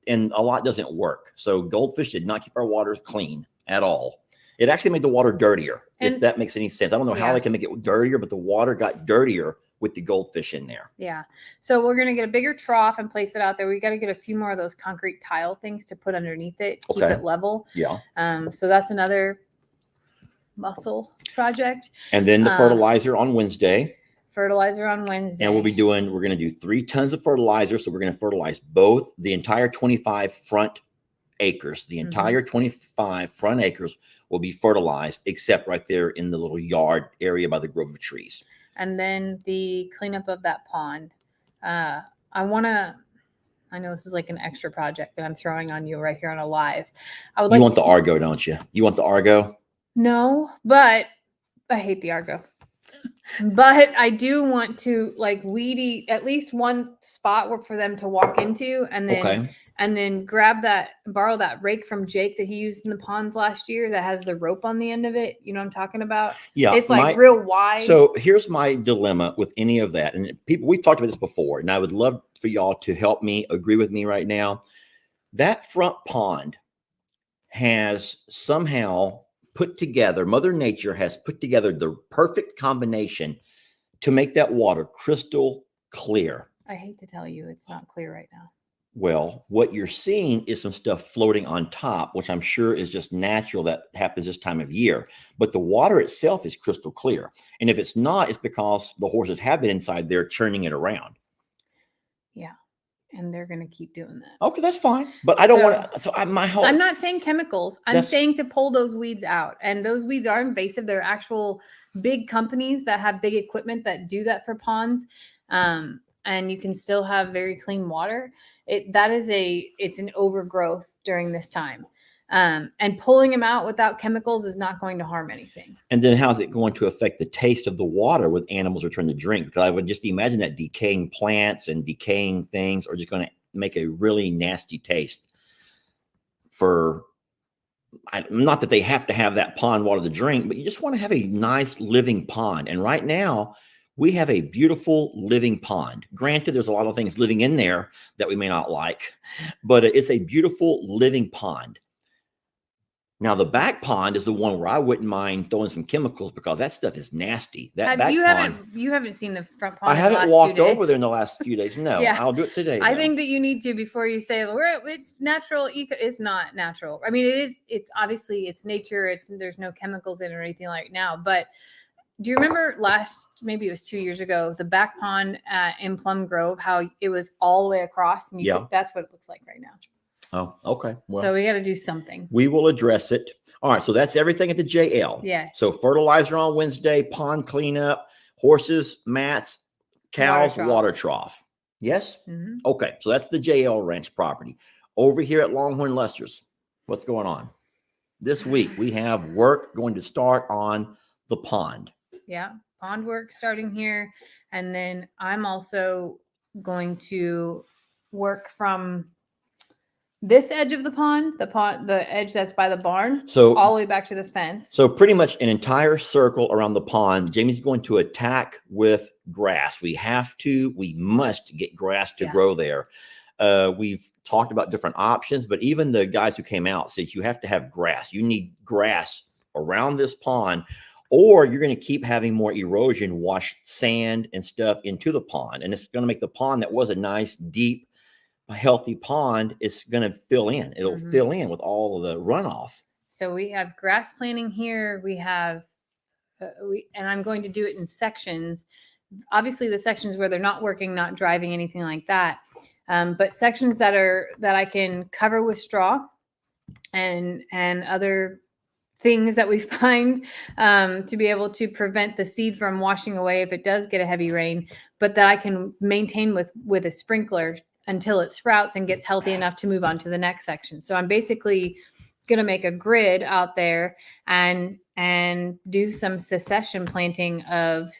and a lot doesn't work. So goldfish did not keep our waters clean at all. It actually made the water dirtier, if that makes any sense. I don't know how they can make it dirtier, but the water got dirtier with the goldfish in there. Yeah. So we're going to get a bigger trough and place it out there. We got to get a few more of those concrete tile things to put underneath it, keep it level. Yeah. So that's another muscle project. And then the fertilizer on Wednesday. And we're going to do 3 tons of fertilizer. So we're going to fertilize both the entire 25 front acres. The entire 25 front acres will be fertilized, except right there in the little yard area by the grove of trees. And then the cleanup of that pond. I know this is like an extra project that I'm throwing on you right here on a live. You want the Argo, don't you? You want the Argo? No, but I hate the Argo. But I do want to like weed eat at least one spot for them to walk into, and then borrow that rake from Jake that he used in the ponds last year that has the rope on the end of it. You know what I'm talking about? Yeah, It's like real wide. So here's my dilemma with any of that. And people, we've talked about this before, and I would love for y'all to help me agree with me right now. That front pond has somehow put together, Mother Nature has put together the perfect combination to make that water crystal clear. I hate to tell you, it's not clear right now. Well, what you're seeing is some stuff floating on top, which I'm sure is just natural that happens this time of year. But the water itself is crystal clear. And if it's not, it's because the horses have been inside there churning it around. Yeah. And they're going to keep doing that. Okay, that's fine. But I don't want to. So I'm not saying chemicals. I'm saying to pull those weeds out. And those weeds are invasive. They're actual big companies that have big equipment that do that for ponds. And you can still have very clean water. It's an overgrowth during this time. And pulling them out without chemicals is not going to harm anything. And then how's it going to affect the taste of the water with animals are trying to drink? Because I would just imagine that decaying plants and decaying things are just going to make a really nasty taste not that they have to have that pond water to drink, but you just want to have a nice living pond. And right now we have a beautiful living pond. Granted, there's a lot of things living in there that we may not like, but it's a beautiful living pond. Now, the back pond is the one where I wouldn't mind throwing some chemicals because that stuff is nasty. You haven't seen the front pond. I haven't walked over there in the last few days. No, yeah. I'll do it today. I think that you need to before you say it's natural. It's not natural. I mean, it is. It's obviously it's nature. There's no chemicals in it or anything like now. But do you remember maybe it was 2 years ago, the back pond in Plum Grove, how it was all the way across? And that's what it looks like right now. Oh, okay. Well, so we got to do something. We will address it. All right. So that's everything at the JL. Yeah. So fertilizer on Wednesday, pond cleanup, horses, mats, cows, water trough. Yes. Mm-hmm. Okay. So that's the JL Ranch property. Over here at Longhorn Lester's, what's going on? This week we have work going to start on the pond. Yeah. Pond work starting here. And then I'm also going to work from this edge of the pond, the edge that's by the barn, so all the way back to the fence. So pretty much an entire circle around the pond. Jamie's going to attack with grass. We must get grass to grow there. We've talked about different options, but even the guys who came out said you have to have grass. You need grass around this pond, or you're going to keep having more erosion, wash sand and stuff into the pond. And it's going to make the pond that was a nice, deep, a healthy pond is going to fill in. It'll fill in with all of the runoff. So we have grass planting here. We have, and I'm going to do it in sections. Obviously, the sections where they're not working, not driving, anything like that. But sections that I can cover with straw and other things that we find to be able to prevent the seed from washing away if it does get a heavy rain, but that I can maintain with a sprinkler until it sprouts and gets healthy enough to move on to the next section. So I'm basically going to make a grid out there and do some succession planting of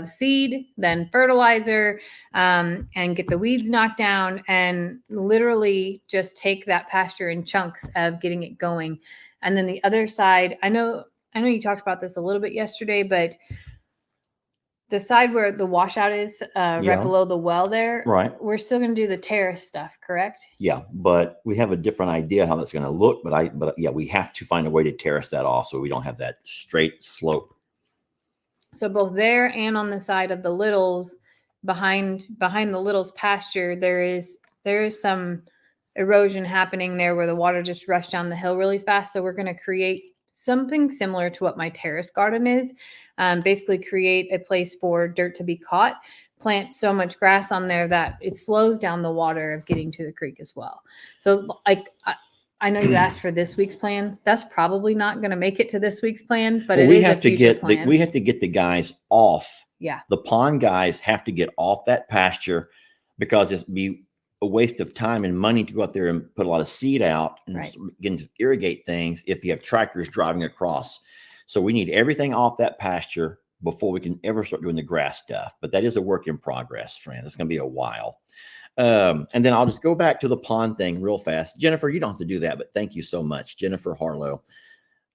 seed, then fertilizer, and get the weeds knocked down, and literally just take that pasture in chunks of getting it going. And then the other side, I know you talked about this a little bit yesterday, but the side where the washout is right below the well there, right? We're still going to do the terrace stuff, correct? Yeah, but we have a different idea how that's going to look. But we have to find a way to terrace that off so we don't have that straight slope. So both there and on the side of the Littles, behind the Littles pasture, there is some erosion happening there where the water just rushed down the hill really fast. So we're going to create something similar to what my terrace garden is. Basically create a place for dirt to be caught, plant so much grass on there that it slows down the water of getting to the creek as well. So I know you asked for this week's plan. That's probably not going to make it to this week's plan, but we have to get the guys off. Yeah. The pond guys have to get off that pasture because it's be a waste of time and money to go out there and put a lot of seed out and begin to irrigate things if you have tractors driving across. So we need everything off that pasture before we can ever start doing the grass stuff. But that is a work in progress, friends. It's going to be a while. And then I'll just go back to the pond thing real fast. Jennifer, you don't have to do that, but thank you so much. Jennifer Harlow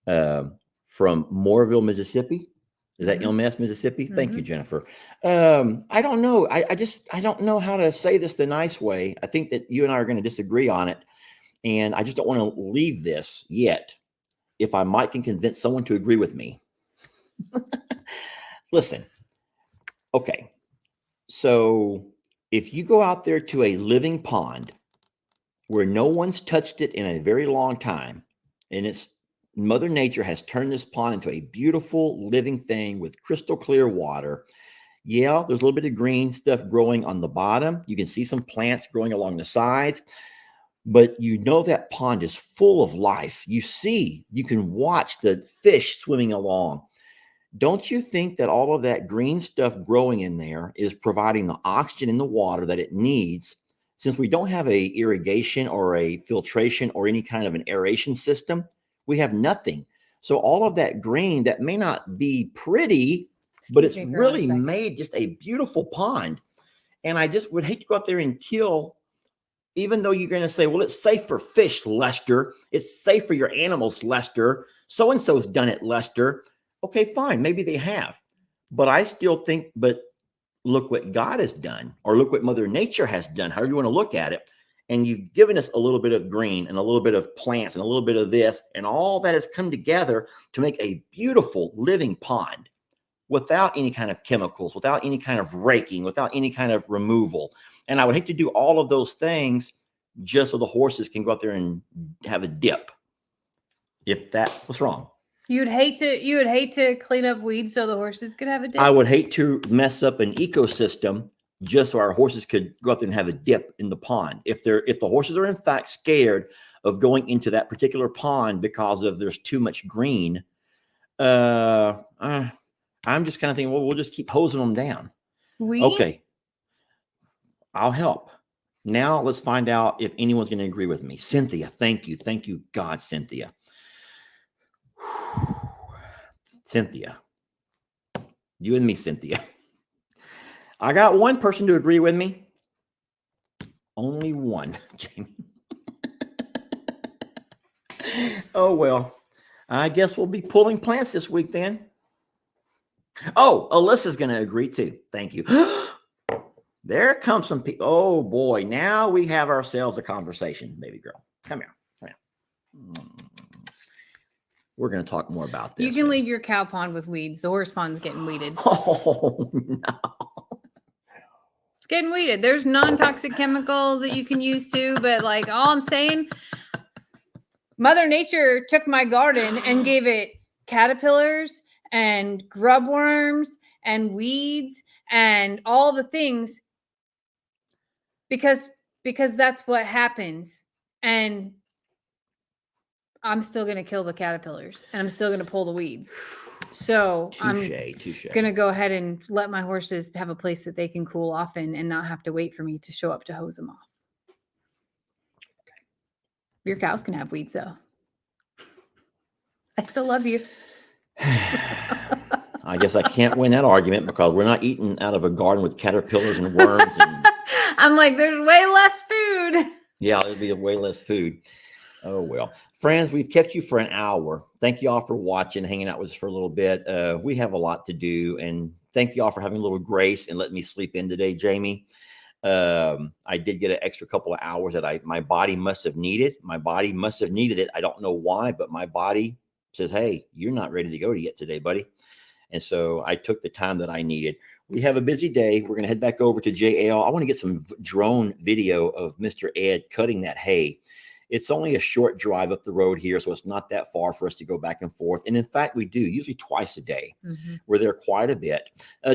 from Mooreville, Mississippi. Is that Ilmess, Mississippi? Thank you, Jennifer. I don't know. I don't know how to say this the nice way. I think that you and I are going to disagree on it. And I just don't want to leave this yet. If I might can convince someone to agree with me. Listen. Okay. So if you go out there to a living pond where no one's touched it in a very long time, and it's Mother Nature has turned this pond into a beautiful living thing with crystal clear water. Yeah, there's a little bit of green stuff growing on the bottom. You can see some plants growing along the sides, but you know that pond is full of life. You can watch the fish swimming along. Don't you think that all of that green stuff growing in there is providing the oxygen in the water that it needs? Since we don't have a irrigation or a filtration or any kind of an aeration system, we have nothing. So all of that green that may not be pretty, but it's really made just a beautiful pond. And I just would hate to go out there and kill, even though you're going to say, well, it's safe for fish, Lester. It's safe for your animals, Lester. So-and-so's done it, Lester. Okay, fine. Maybe they have. But I still think, but look what God has done, or look what Mother Nature has done, however you want to look at it. And you've given us a little bit of green and a little bit of plants and a little bit of this, and all that has come together to make a beautiful living pond without any kind of chemicals, without any kind of raking, without any kind of removal. And I would hate to do all of those things just so the horses can go out there and have a dip. If that was wrong. You would hate to clean up weeds so the horses could have a dip? I would hate to mess up an ecosystem just so our horses could go out there and have a dip in the pond. If the horses are in fact scared of going into that particular pond because of there's too much green, I'm just kind of thinking, well, we'll just keep hosing them down. Okay. I'll help. Now let's find out if anyone's going to agree with me. Cynthia, thank you. Thank you, God, Cynthia. Cynthia. You and me, Cynthia. I got one person to agree with me. Only one, Jamie. Oh, well, I guess we'll be pulling plants this week then. Oh, Alyssa's going to agree too. Thank you. There comes some people. Oh, boy. Now we have ourselves a conversation, baby girl. Come here. Come here. We're going to talk more about this. You can leave your cow pond with weeds. The horse pond's getting weeded. Oh, no. It's getting weeded. There's non-toxic chemicals that you can use too, but like all I'm saying, Mother Nature took my garden and gave it caterpillars and grub worms and weeds and all the things because that's what happens. And I'm still going to kill the caterpillars and I'm still going to pull the weeds. So I'm going to go ahead and let my horses have a place that they can cool off in and not have to wait for me to show up to hose them off. Your cows can have weeds though. I still love you. I guess I can't win that argument because we're not eating out of a garden with caterpillars and worms. And I'm like, there's way less food. Yeah, there'll be way less food. Oh, well. Friends, we've kept you for an hour. Thank you all for watching, hanging out with us for a little bit. We have a lot to do, and thank you all for having a little grace and letting me sleep in today, Jamie. I did get an extra couple of hours that my body must have needed. My body must have needed it. I don't know why, but my body says, hey, you're not ready to go yet today, buddy. And so I took the time that I needed. We have a busy day. We're going to head back over to JL. I want to get some drone video of Mr. Ed cutting that hay. It's only a short drive up the road here, so it's not that far for us to go back and forth. And in fact, we do usually twice a day. Mm-hmm. We're there quite a bit.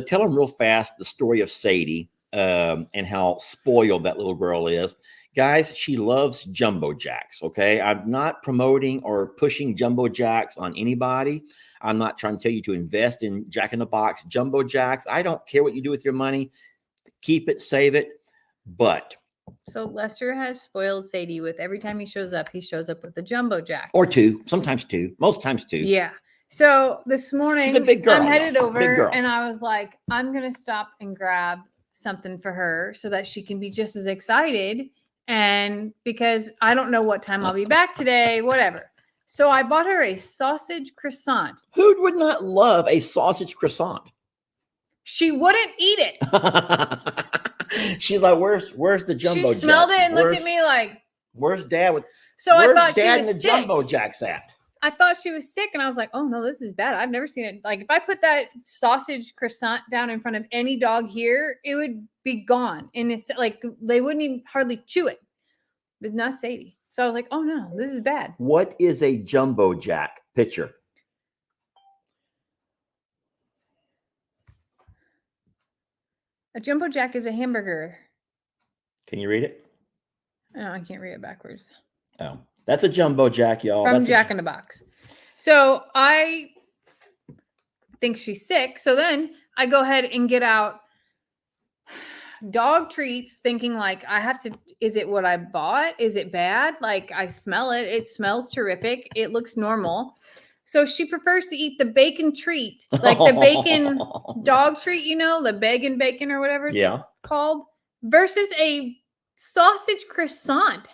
Tell them real fast the story of Sadie and how spoiled that little girl is. Guys, she loves Jumbo Jacks, okay? I'm not promoting or pushing Jumbo Jacks on anybody. I'm not trying to tell you to invest in Jack in the Box Jumbo Jacks. I don't care what you do with your money. Keep it, save it, but... So Lester has spoiled Sadie with every time he shows up with a Jumbo Jack. Or two, sometimes two, most times two. Yeah. So this morning, She's a big girl, I'm headed y'all. Big over girl. and I was like, I'm going to stop and grab something for her so that she can be just as excited. And because I don't know what time I'll be back today, whatever. So I bought her a sausage croissant. Who would not love a sausage croissant? She wouldn't eat it. She's like, where's the jumbo She smelled jack? it and looked at me like, where's dad? So where's I thought dad she and was the sick. jumbo jacks at? I thought she was sick, and I was like, oh no, this is bad. I've never seen it. Like, if I put that sausage croissant down in front of any dog here, it would be gone. And it's like they wouldn't even hardly chew it. But not Sadie. So I was like, oh no, this is bad. What is a jumbo jack? Picture. A jumbo jack is a hamburger. Can you read it? No, I can't read it backwards. Oh, that's a jumbo jack, y'all. From That's Jack in the Box. So I think she's sick. So then I go ahead and get out dog treats, thinking like, I have to, is it what I bought? Is it bad? Like, I smell it. It smells terrific. It looks normal. So she prefers to eat the bacon treat, like the bacon dog treat, you know, the bacon or whatever it's called, versus a sausage croissant.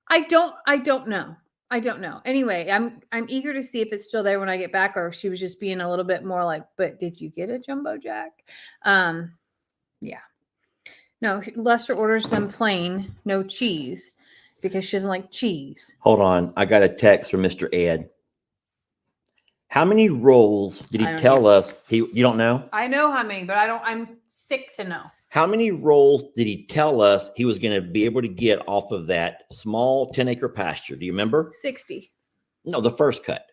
I don't know. Anyway, I'm eager to see if it's still there when I get back, or if she was just being a little bit more like, but did you get a jumbo jack? Yeah. No, Lester orders them plain, no cheese, because she doesn't like cheese. Hold on. I got a text from Mr. Ed. How many rolls did he tell us? You don't know? I know how many, but I'm sick to know. How many rolls did he tell us he was going to be able to get off of that small 10-acre pasture? Do you remember? 60. No, the first cut.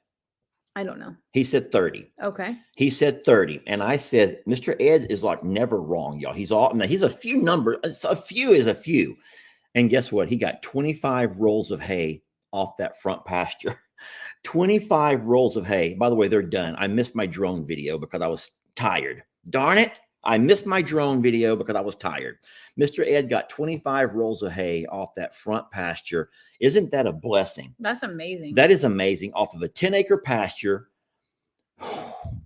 I don't know. He said 30. Okay. He said 30. And I said, Mr. Ed is like never wrong, y'all. He's a few numbers. A few is a few. And guess what? He got 25 rolls of hay off that front pasture. 25 rolls of hay. By the way, they're done. I missed my drone video because I was tired. Darn it. I missed my drone video because I was tired. Mr. Ed got 25 rolls of hay off that front pasture. Isn't that a blessing? That's amazing. That is amazing. Off of a 10-acre pasture.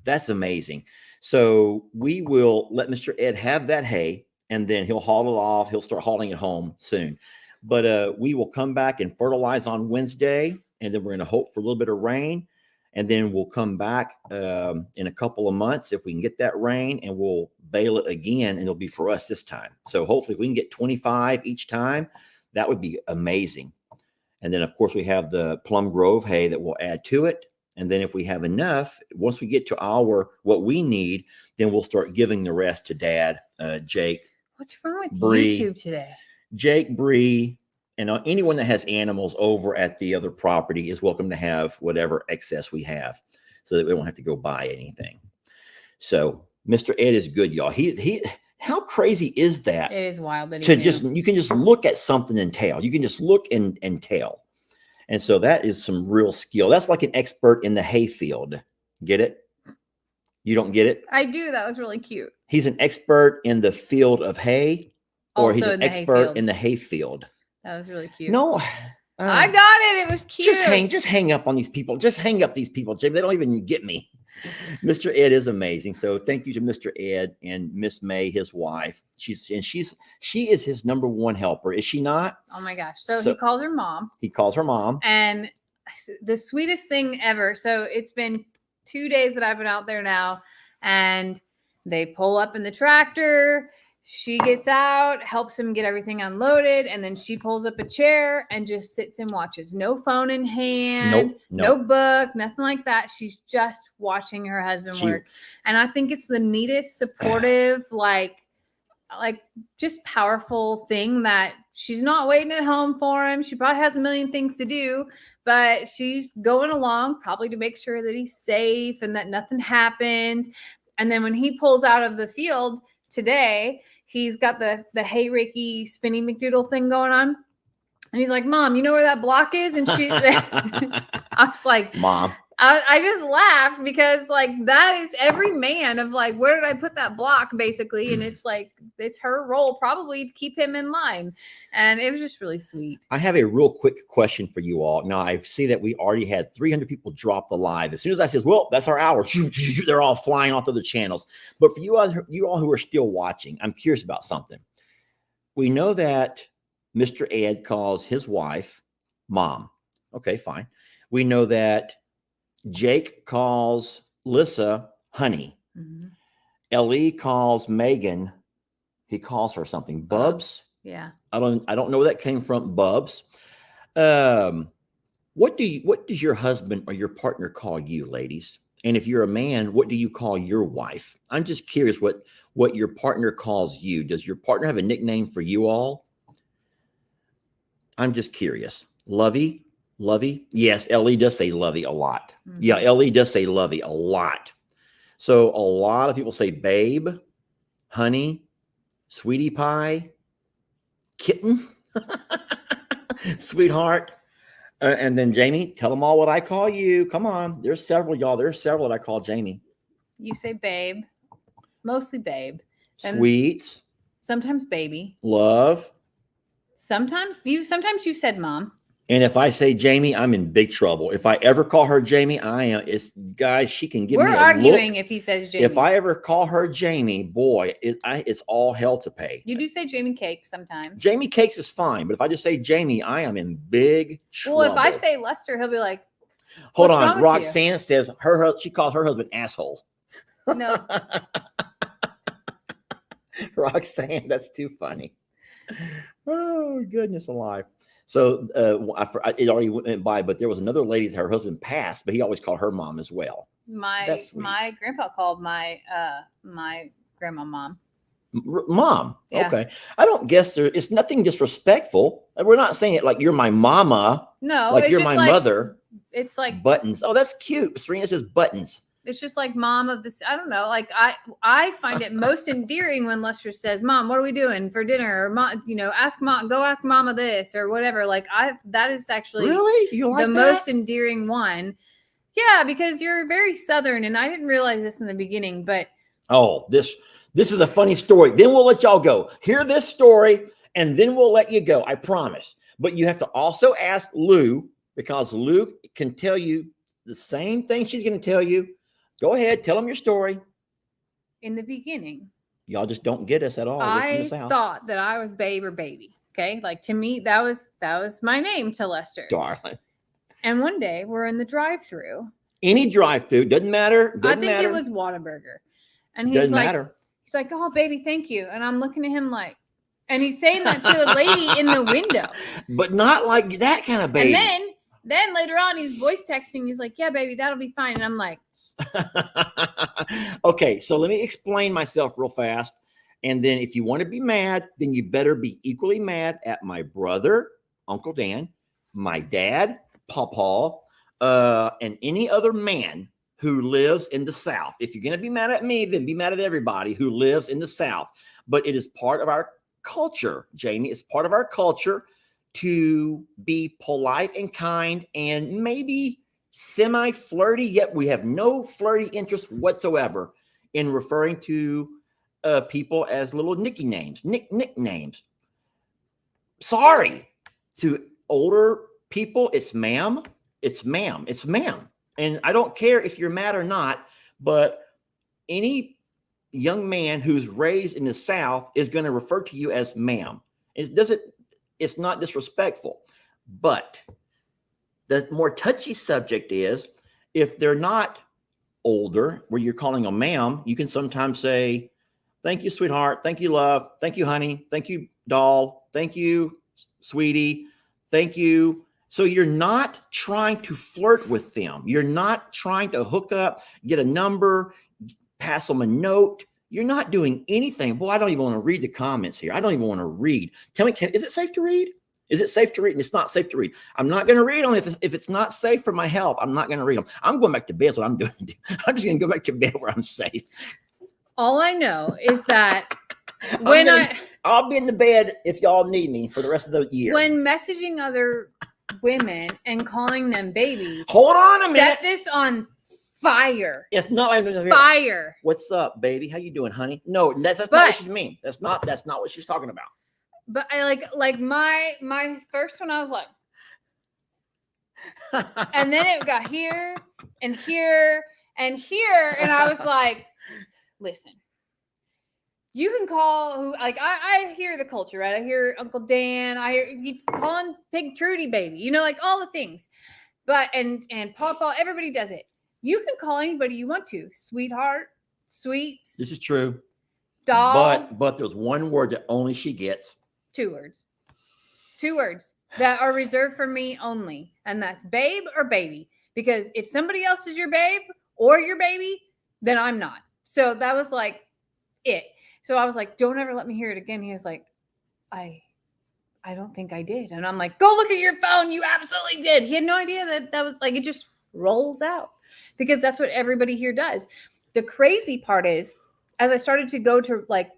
That's amazing. So we will let Mr. Ed have that hay, and then he'll haul it off. He'll start hauling it home soon. But we will come back and fertilize on Wednesday, and then we're going to hope for a little bit of rain. And then we'll come back in a couple of months if we can get that rain, and we'll bale it again, and it'll be for us this time. So hopefully if we can get 25 each time, that would be amazing. And then, of course, we have the Plum Grove hay that we'll add to it. And then if we have enough, once we get to what we need, then we'll start giving the rest to Dad, Jake. What's wrong with Bree, YouTube today? Jake, Bree, and anyone that has animals over at the other property is welcome to have whatever excess we have, so that we don't have to go buy anything. So Mr. Ed is good, y'all. He how crazy is that? It is wild that you can just look at something and tell. You can just look and tell. And so that is some real skill. That's like an expert in the hay field. Get it? You don't get it? I do. That was really cute. He's an expert in the field of hay, or Also he's an expert in the hay field. That was really cute. No, I got it. It was cute. Just hang up on these people. Just hang up these people, Jim. They don't even get me. Mr. Ed is amazing. So thank you to Mr. Ed and Miss May, his wife. She is his number one helper, is she not? Oh my gosh. So he calls her mom. He calls her mom. And the sweetest thing ever. So it's been 2 days that I've been out there now, and they pull up in the tractor. She gets out, helps him get everything unloaded, and then she pulls up a chair and just sits and watches. No phone in hand, no book, nothing like that. She's just watching her husband work. And I think it's the neatest, supportive, like just powerful thing that she's not waiting at home for him. She probably has a million things to do, but she's going along probably to make sure that he's safe and that nothing happens. And then when he pulls out of the field today, he's got the hay rakey spinny McDoodle thing going on. And he's like, Mom, you know where that block is? And she, I was like, Mom, I just laughed because like that is every man of like, where did I put that block basically? And it's like, it's her role probably to keep him in line. And it was just really sweet. I have a real quick question for you all. Now I see that we already had 300 people drop the live. As soon as I says, well, that's our hour, they're all flying off to the channels. But for you all who are still watching, I'm curious about something. We know that Mr. Ed calls his wife mom. Okay, fine. We know that Jake calls Lissa honey. Mm-hmm. Ellie calls Megan. He calls her something. Bubs. Yeah. I don't know where that came from. Bubs. What does your husband or your partner call you, ladies? And if you're a man, what do you call your wife? I'm just curious what your partner calls you. Does your partner have a nickname for you all? I'm just curious. Lovey. Yes, Ellie does say lovey a lot. Mm-hmm. Yeah, Ellie does say lovey a lot. So a lot of people say babe, honey, sweetie pie, kitten, sweetheart. And then Jamie, tell them all what I call you. Come on. There's several, y'all. There's several that I call Jamie. You say babe, mostly babe. Sweets. Sometimes baby. Love. Sometimes you said mom. And if I say Jamie, I'm in big trouble. If I ever call her Jamie, guys, she can give me a look. We're arguing if he says Jamie. If I ever call her Jamie, boy, it's all hell to pay. You do say Jamie Cakes sometimes. Jamie Cakes is fine, but if I just say Jamie, I am in big trouble. Well, if I say Lester, he'll be like, hold on. Roxanne says she calls her husband asshole. No. Roxanne, that's too funny. Oh, goodness alive. So it already went by, but there was another lady that her husband passed, but he always called her mom as well. My grandpa called my grandma mom. Mom. Yeah. Okay. I don't guess it's nothing disrespectful. We're not saying it like you're my mama. No, like you're my mother. It's like buttons. Oh, that's cute. Serena says buttons. It's just like mom of this. I don't know. Like I find it most endearing when Lester says, "Mom, what are we doing for dinner?" Or "Mom, ask mom, go ask mama this," or whatever. Like that is actually really you like the most endearing one. Yeah, because you're very Southern, and I didn't realize this in the beginning. But this is a funny story. Then we'll let y'all go. Hear this story, and then we'll let you go. I promise. But you have to also ask Lou, because Lou can tell you the same thing she's going to tell you. Go ahead, tell them your story. In the beginning, y'all just don't get us at all. I thought that I was babe or baby. Okay, like to me, that was my name to Lester, darling. And one day we're in the drive-through. Any drive-through doesn't matter. I think it was Whataburger, and he's like, "Oh, baby, thank you." And I'm looking at him like, and he's saying that to the lady in the window, but not like that kind of baby. And then later on, he's voice texting. He's like, "Yeah, baby, that'll be fine." And I'm like, okay, so let me explain myself real fast. And then if you want to be mad, then you better be equally mad at my brother, Uncle Dan, my dad, Pawpaw, and any other man who lives in the South. If you're going to be mad at me, then be mad at everybody who lives in the South. But it is part of our culture, Jamie. It's part of our culture to be polite and kind and maybe semi-flirty, yet we have no flirty interest whatsoever in referring to people as little nicknames. Sorry. To older people, it's ma'am. It's ma'am. It's ma'am. And I don't care if you're mad or not, but any young man who's raised in the South is going to refer to you as ma'am. It's not disrespectful, but the more touchy subject is if they're not older, where you're calling them ma'am, you can sometimes say, "Thank you, sweetheart. Thank you, love. Thank you, honey. Thank you, doll. Thank you, sweetie. Thank you." So you're not trying to flirt with them. You're not trying to hook up, get a number, pass them a note. You're not doing anything. Well, I don't even want to read the comments here. I don't even want to read. Tell me, is it safe to read? Is it safe to read? And it's not safe to read. I'm not going to read them. If it's not safe for my health, I'm not going to read them. I'm going back to bed. That's what I'm doing. I'm just going to go back to bed where I'm safe. All I know is that I'll be in the bed if y'all need me for the rest of the year. When messaging other women and calling them baby. Hold on a minute. Set this on fire. It's not Fire. What's up, baby? How you doing, honey? No, that's not what she means. That's not what she's talking about. But I like my first one, I was like, and then it got here and here and here, and I was like, listen, you can call who, like, I hear the culture, right? I hear Uncle Dan, I hear he's calling Big Trudy baby, you know, like all the things. But and Pawpaw, everybody does it. You can call anybody you want to, sweetheart, sweets. This is true. Doll. But there's one word that only she gets. 2 words. 2 words that are reserved for me only. And that's babe or baby. Because if somebody else is your babe or your baby, then I'm not. So that was like it. So I was like, don't ever let me hear it again. He was like, I don't think I did. And I'm like, go look at your phone. You absolutely did. He had no idea that was like, it just rolls out. Because that's what everybody here does. The crazy part is, as I started to go to like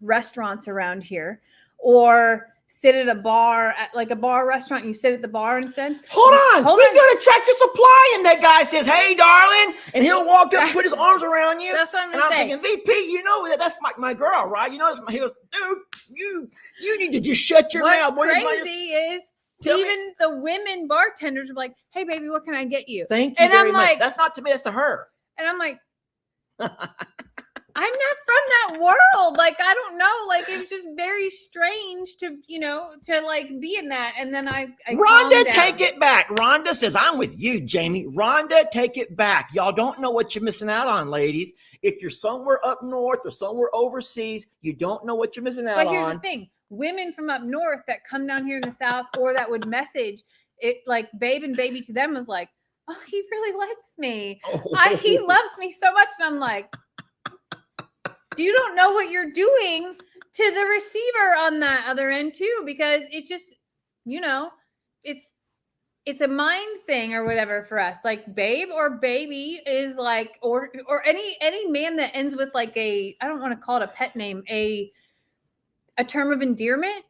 restaurants around here, or sit at a bar, at like a bar restaurant, you sit at the bar instead. Hold on. We're going to check your supply. And that guy says, hey, darling. And he'll walk up and put his arms around you. That's what I'm going to say. And I'm thinking, VP, you know that's my girl, right? You know, he goes, dude, you need to just shut your mouth. What's crazy is even the women bartenders are like, hey, baby, what can I get you? Thank you and very I'm much. Like, that's not to me, that's to her. And I'm like, I'm not from that world. Like, I don't know. Like, it was just very strange to, to like be in that. And then I Rhonda, take it back. Rhonda says, I'm with you, Jamie. Rhonda, take it back. Y'all don't know what you're missing out on, ladies. If you're somewhere up north or somewhere overseas, you don't know what you're missing out on. But here's the thing. Women from up north that come down here in the South, or that would message it like babe and baby to them, was like, oh, he really likes me. He loves me so much. And I'm like, you don't know what you're doing to the receiver on that other end too, because it's just, it's a mind thing or whatever for us. Like babe or baby is like, or any man that ends with like I don't want to call it a pet name, a term of endearment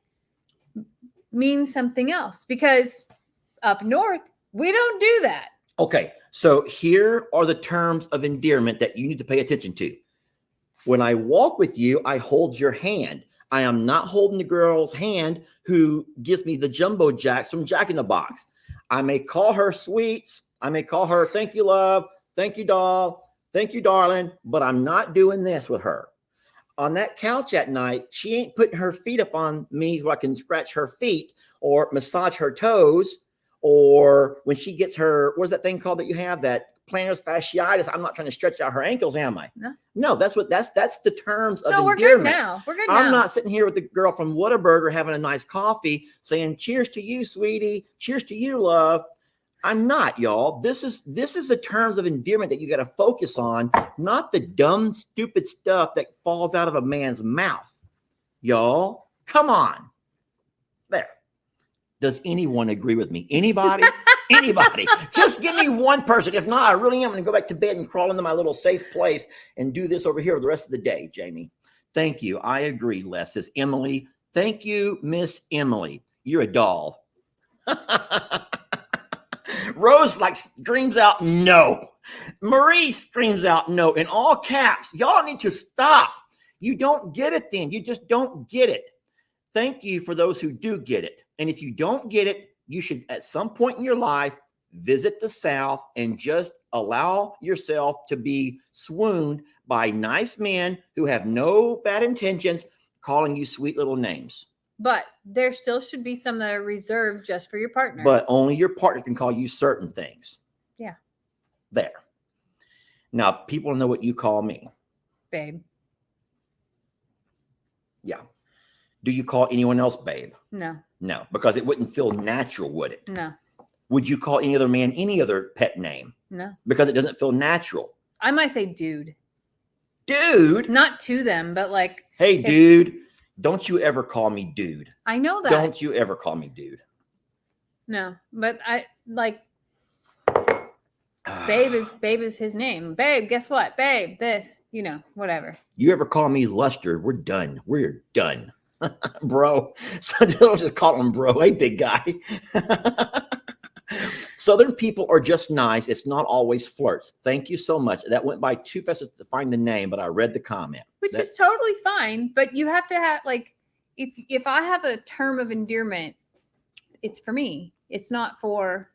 means something else, because up north, we don't do that. Okay. So here are the terms of endearment that you need to pay attention to. When I walk with you, I hold your hand. I am not holding the girl's hand who gives me the jumbo jacks from Jack in the Box. I may call her sweets. I may call her, thank you, love. Thank you, doll. Thank you, darling. But I'm not doing this with her. On that couch at night, she ain't putting her feet up on me so I can scratch her feet or massage her toes. Or when she gets her, what's that thing called that you have, that plantar fasciitis? I'm not trying to stretch out her ankles, am I? No, that's the terms of endearment. We're good now. I'm not sitting here with the girl from Whataburger having a nice coffee saying, cheers to you, sweetie. Cheers to you, love. I'm not, y'all. This is the terms of endearment that you got to focus on, not the dumb, stupid stuff that falls out of a man's mouth. Y'all, come on. There. Does anyone agree with me? Anybody? Anybody? Just give me one person. If not, I really am going to go back to bed and crawl into my little safe place and do this over here the rest of the day, Jamie. Thank you. I agree, Les. Says Emily. Thank you, Miss Emily. You're a doll. Rose screams out no. Marie screams out no in all caps. Y'all need to stop. You don't get it then. You just don't get it. Thank you for those who do get it. And if you don't get it, you should at some point in your life visit the South and just allow yourself to be swooned by nice men who have no bad intentions calling you sweet little names. But there still should be some that are reserved just for your partner. But only your partner can call you certain things. Yeah. There. Now, people know what you call me. Babe. Yeah. Do you call anyone else babe? No. No, because it wouldn't feel natural, would it? No. Would you call any other man any other pet name? No. Because it doesn't feel natural. I might say dude. Dude? Not to them, but like. Hey, dude. Don't you ever call me dude. I know that. Don't you ever call me dude. No, but I like. Babe is his name. Babe, guess what? Babe, this, whatever. You ever call me Luster? We're done. We're done. Bro. So they'll just call him bro. Hey, big guy. Southern people are just nice. It's not always flirts. Thank you so much. That went by too fast to find the name, but I read the comment. Which is totally fine, but you have to have, like, if I have a term of endearment, it's for me. It's not for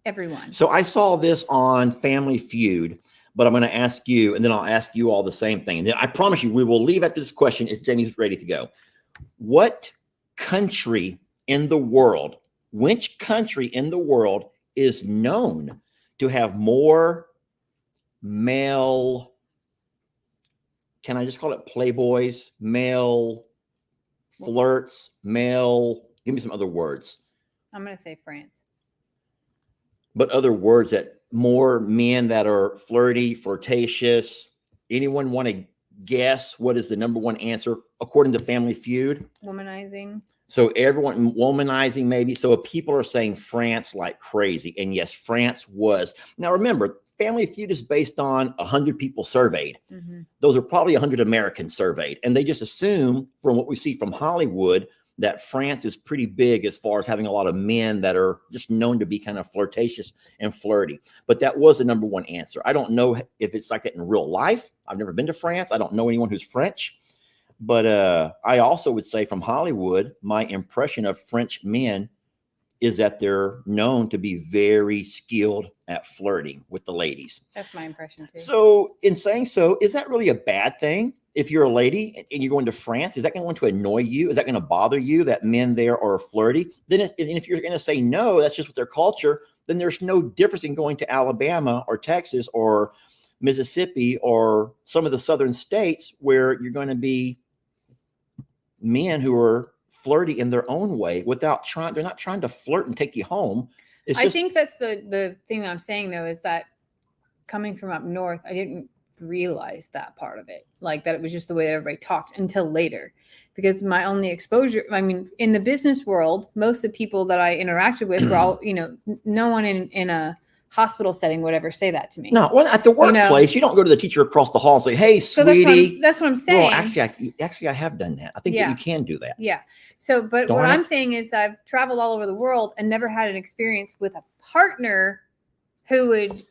everyone. So I saw this on Family Feud, but I'm going to ask you, and then I'll ask you all the same thing. And then I promise you, we will leave after this question if Jamie's ready to go. What country in the world, which country in the world is known to have more male, can I just call it playboys, male flirts, male, give me some other words. I'm going to say France. But other words that more men that are flirty, flirtatious. Anyone want to guess what is the number one answer according to Family Feud? Womanizing. So everyone womanizing maybe. So people are saying France like crazy. And yes, France was. Now remember, Family Feud is based on 100 people surveyed. Mm-hmm. Those are probably 100 Americans surveyed. And they just assume from what we see from Hollywood that France is pretty big as far as having a lot of men that are just known to be kind of flirtatious and flirty. But that was the number one answer. I don't know if it's like that in real life. I've never been to France. I don't know anyone who's French. But I also would say from Hollywood, my impression of French men is that they're known to be very skilled at flirting with the ladies. That's my impression too. So in saying so, is that really a bad thing? If you're a lady and you're going to France, is that going to annoy you? Is that going to bother you that men there are flirty? Then and if you're going to say no, that's just with their culture, then there's no difference in going to Alabama or Texas or Mississippi or some of the southern states where you're going to be men who are flirty in their own way without trying. They're not trying to flirt and take you home. I think that's the thing that I'm saying though, is that coming from up north, I didn't realize that part of it, like that it was just the way that everybody talked until later, because my only exposure, I mean, in the business world, most of the people that I interacted with were all, no one in a hospital setting would ever say that to me. No, well, at the workplace, you don't go to the teacher across the hall and say, "Hey, sweetie." So that's what I'm saying. Well, actually, I have done that. I think that you can do that. Yeah. So, but what I'm saying is I've traveled all over the world and never had an experience with a partner who would,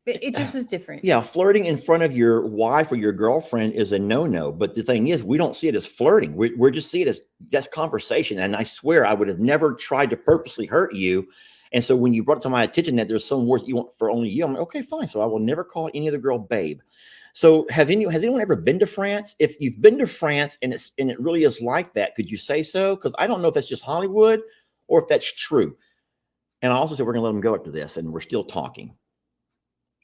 it just was different. Yeah. Flirting in front of your wife or your girlfriend is a no-no. But the thing is, we don't see it as flirting. We're just see it as that's conversation. And I swear I would have never tried to purposely hurt you. And so when you brought it to my attention that there's some worth you want for only you, I'm like, okay, fine. So I will never call any other girl babe. So has anyone ever been to France? If you've been to France and it really is like that, could you say so? Because I don't know if that's just Hollywood or if that's true. And I also said we're going to let them go after this, and we're still talking.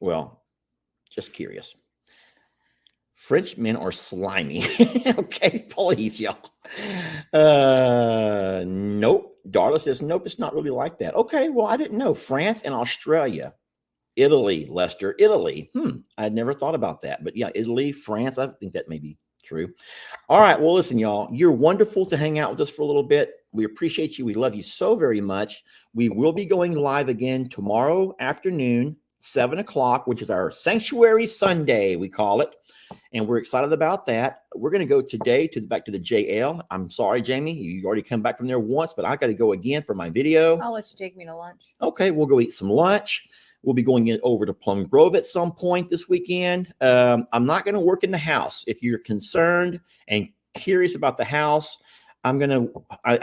Well, just curious. French men are slimy. Okay, please, y'all. Nope. Darla says, nope, it's not really like that. Okay, well, I didn't know. France and Australia. Italy, Lester, Italy. I'd never thought about that. But yeah, Italy, France, I think that may be true. All right, well, listen, y'all, you're wonderful to hang out with us for a little bit. We appreciate you. We love you so very much. We will be going live again tomorrow afternoon, 7 o'clock, which is our Sanctuary Sunday, we call it. And we're excited about that. We're going to go today back to the JL. I'm sorry, Jamie. You already come back from there once, but I got to go again for my video. I'll let you take me to lunch. Okay, we'll go eat some lunch. We'll be going over to Plum Grove at some point this weekend. I'm not going to work in the house. If you're concerned and curious about the house, I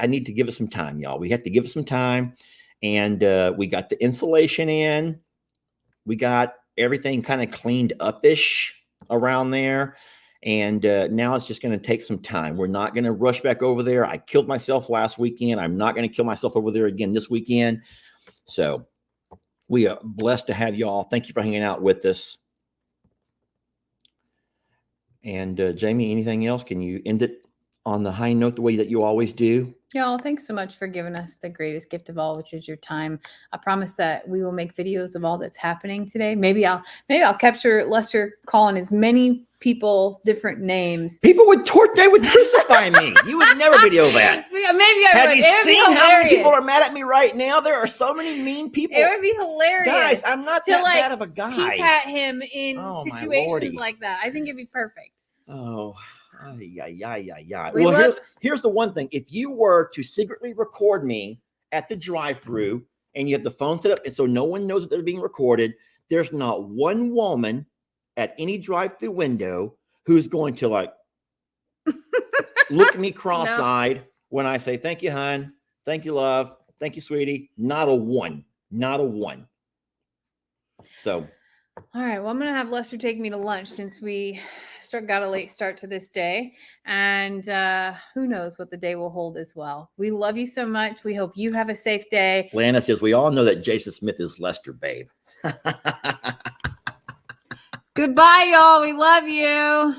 need to give it some time, y'all. We have to give it some time. And we got the insulation in. We got everything kind of cleaned up-ish around there. And now it's just going to take some time. We're not going to rush back over there. I killed myself last weekend. I'm not going to kill myself over there again this weekend. So we are blessed to have y'all. Thank you for hanging out with us. And Jamie, anything else? Can you end it on the high note the way that you always do? Y'all, thanks so much for giving us the greatest gift of all, which is your time. I promise that we will make videos of all that's happening today. Maybe I'll capture Lester calling as many people different names. People would crucify me. You would never video that. Maybe I Have would. you seen how many people are mad at me right now? There are so many mean people. It would be hilarious. Guys, I'm not that bad of a guy. Keep at him in situations like that. I think it'd be perfect. Oh, Yeah. We Well, love- here's the one thing. If you were to secretly record me at the drive-thru and you have the phone set up and so no one knows that they're being recorded, there's not one woman at any drive-thru window who's going to like look at me cross-eyed when I say, thank you, hon. Thank you, love. Thank you, sweetie. Not a one. Not a one. So. All right. Well, I'm going to have Lester take me to lunch since we got a late start to this day. And who knows what the day will hold as well. We love you so much. We hope you have a safe day. Lana says, we all know that Jason Smith is Lester, babe. Goodbye, y'all. We love you.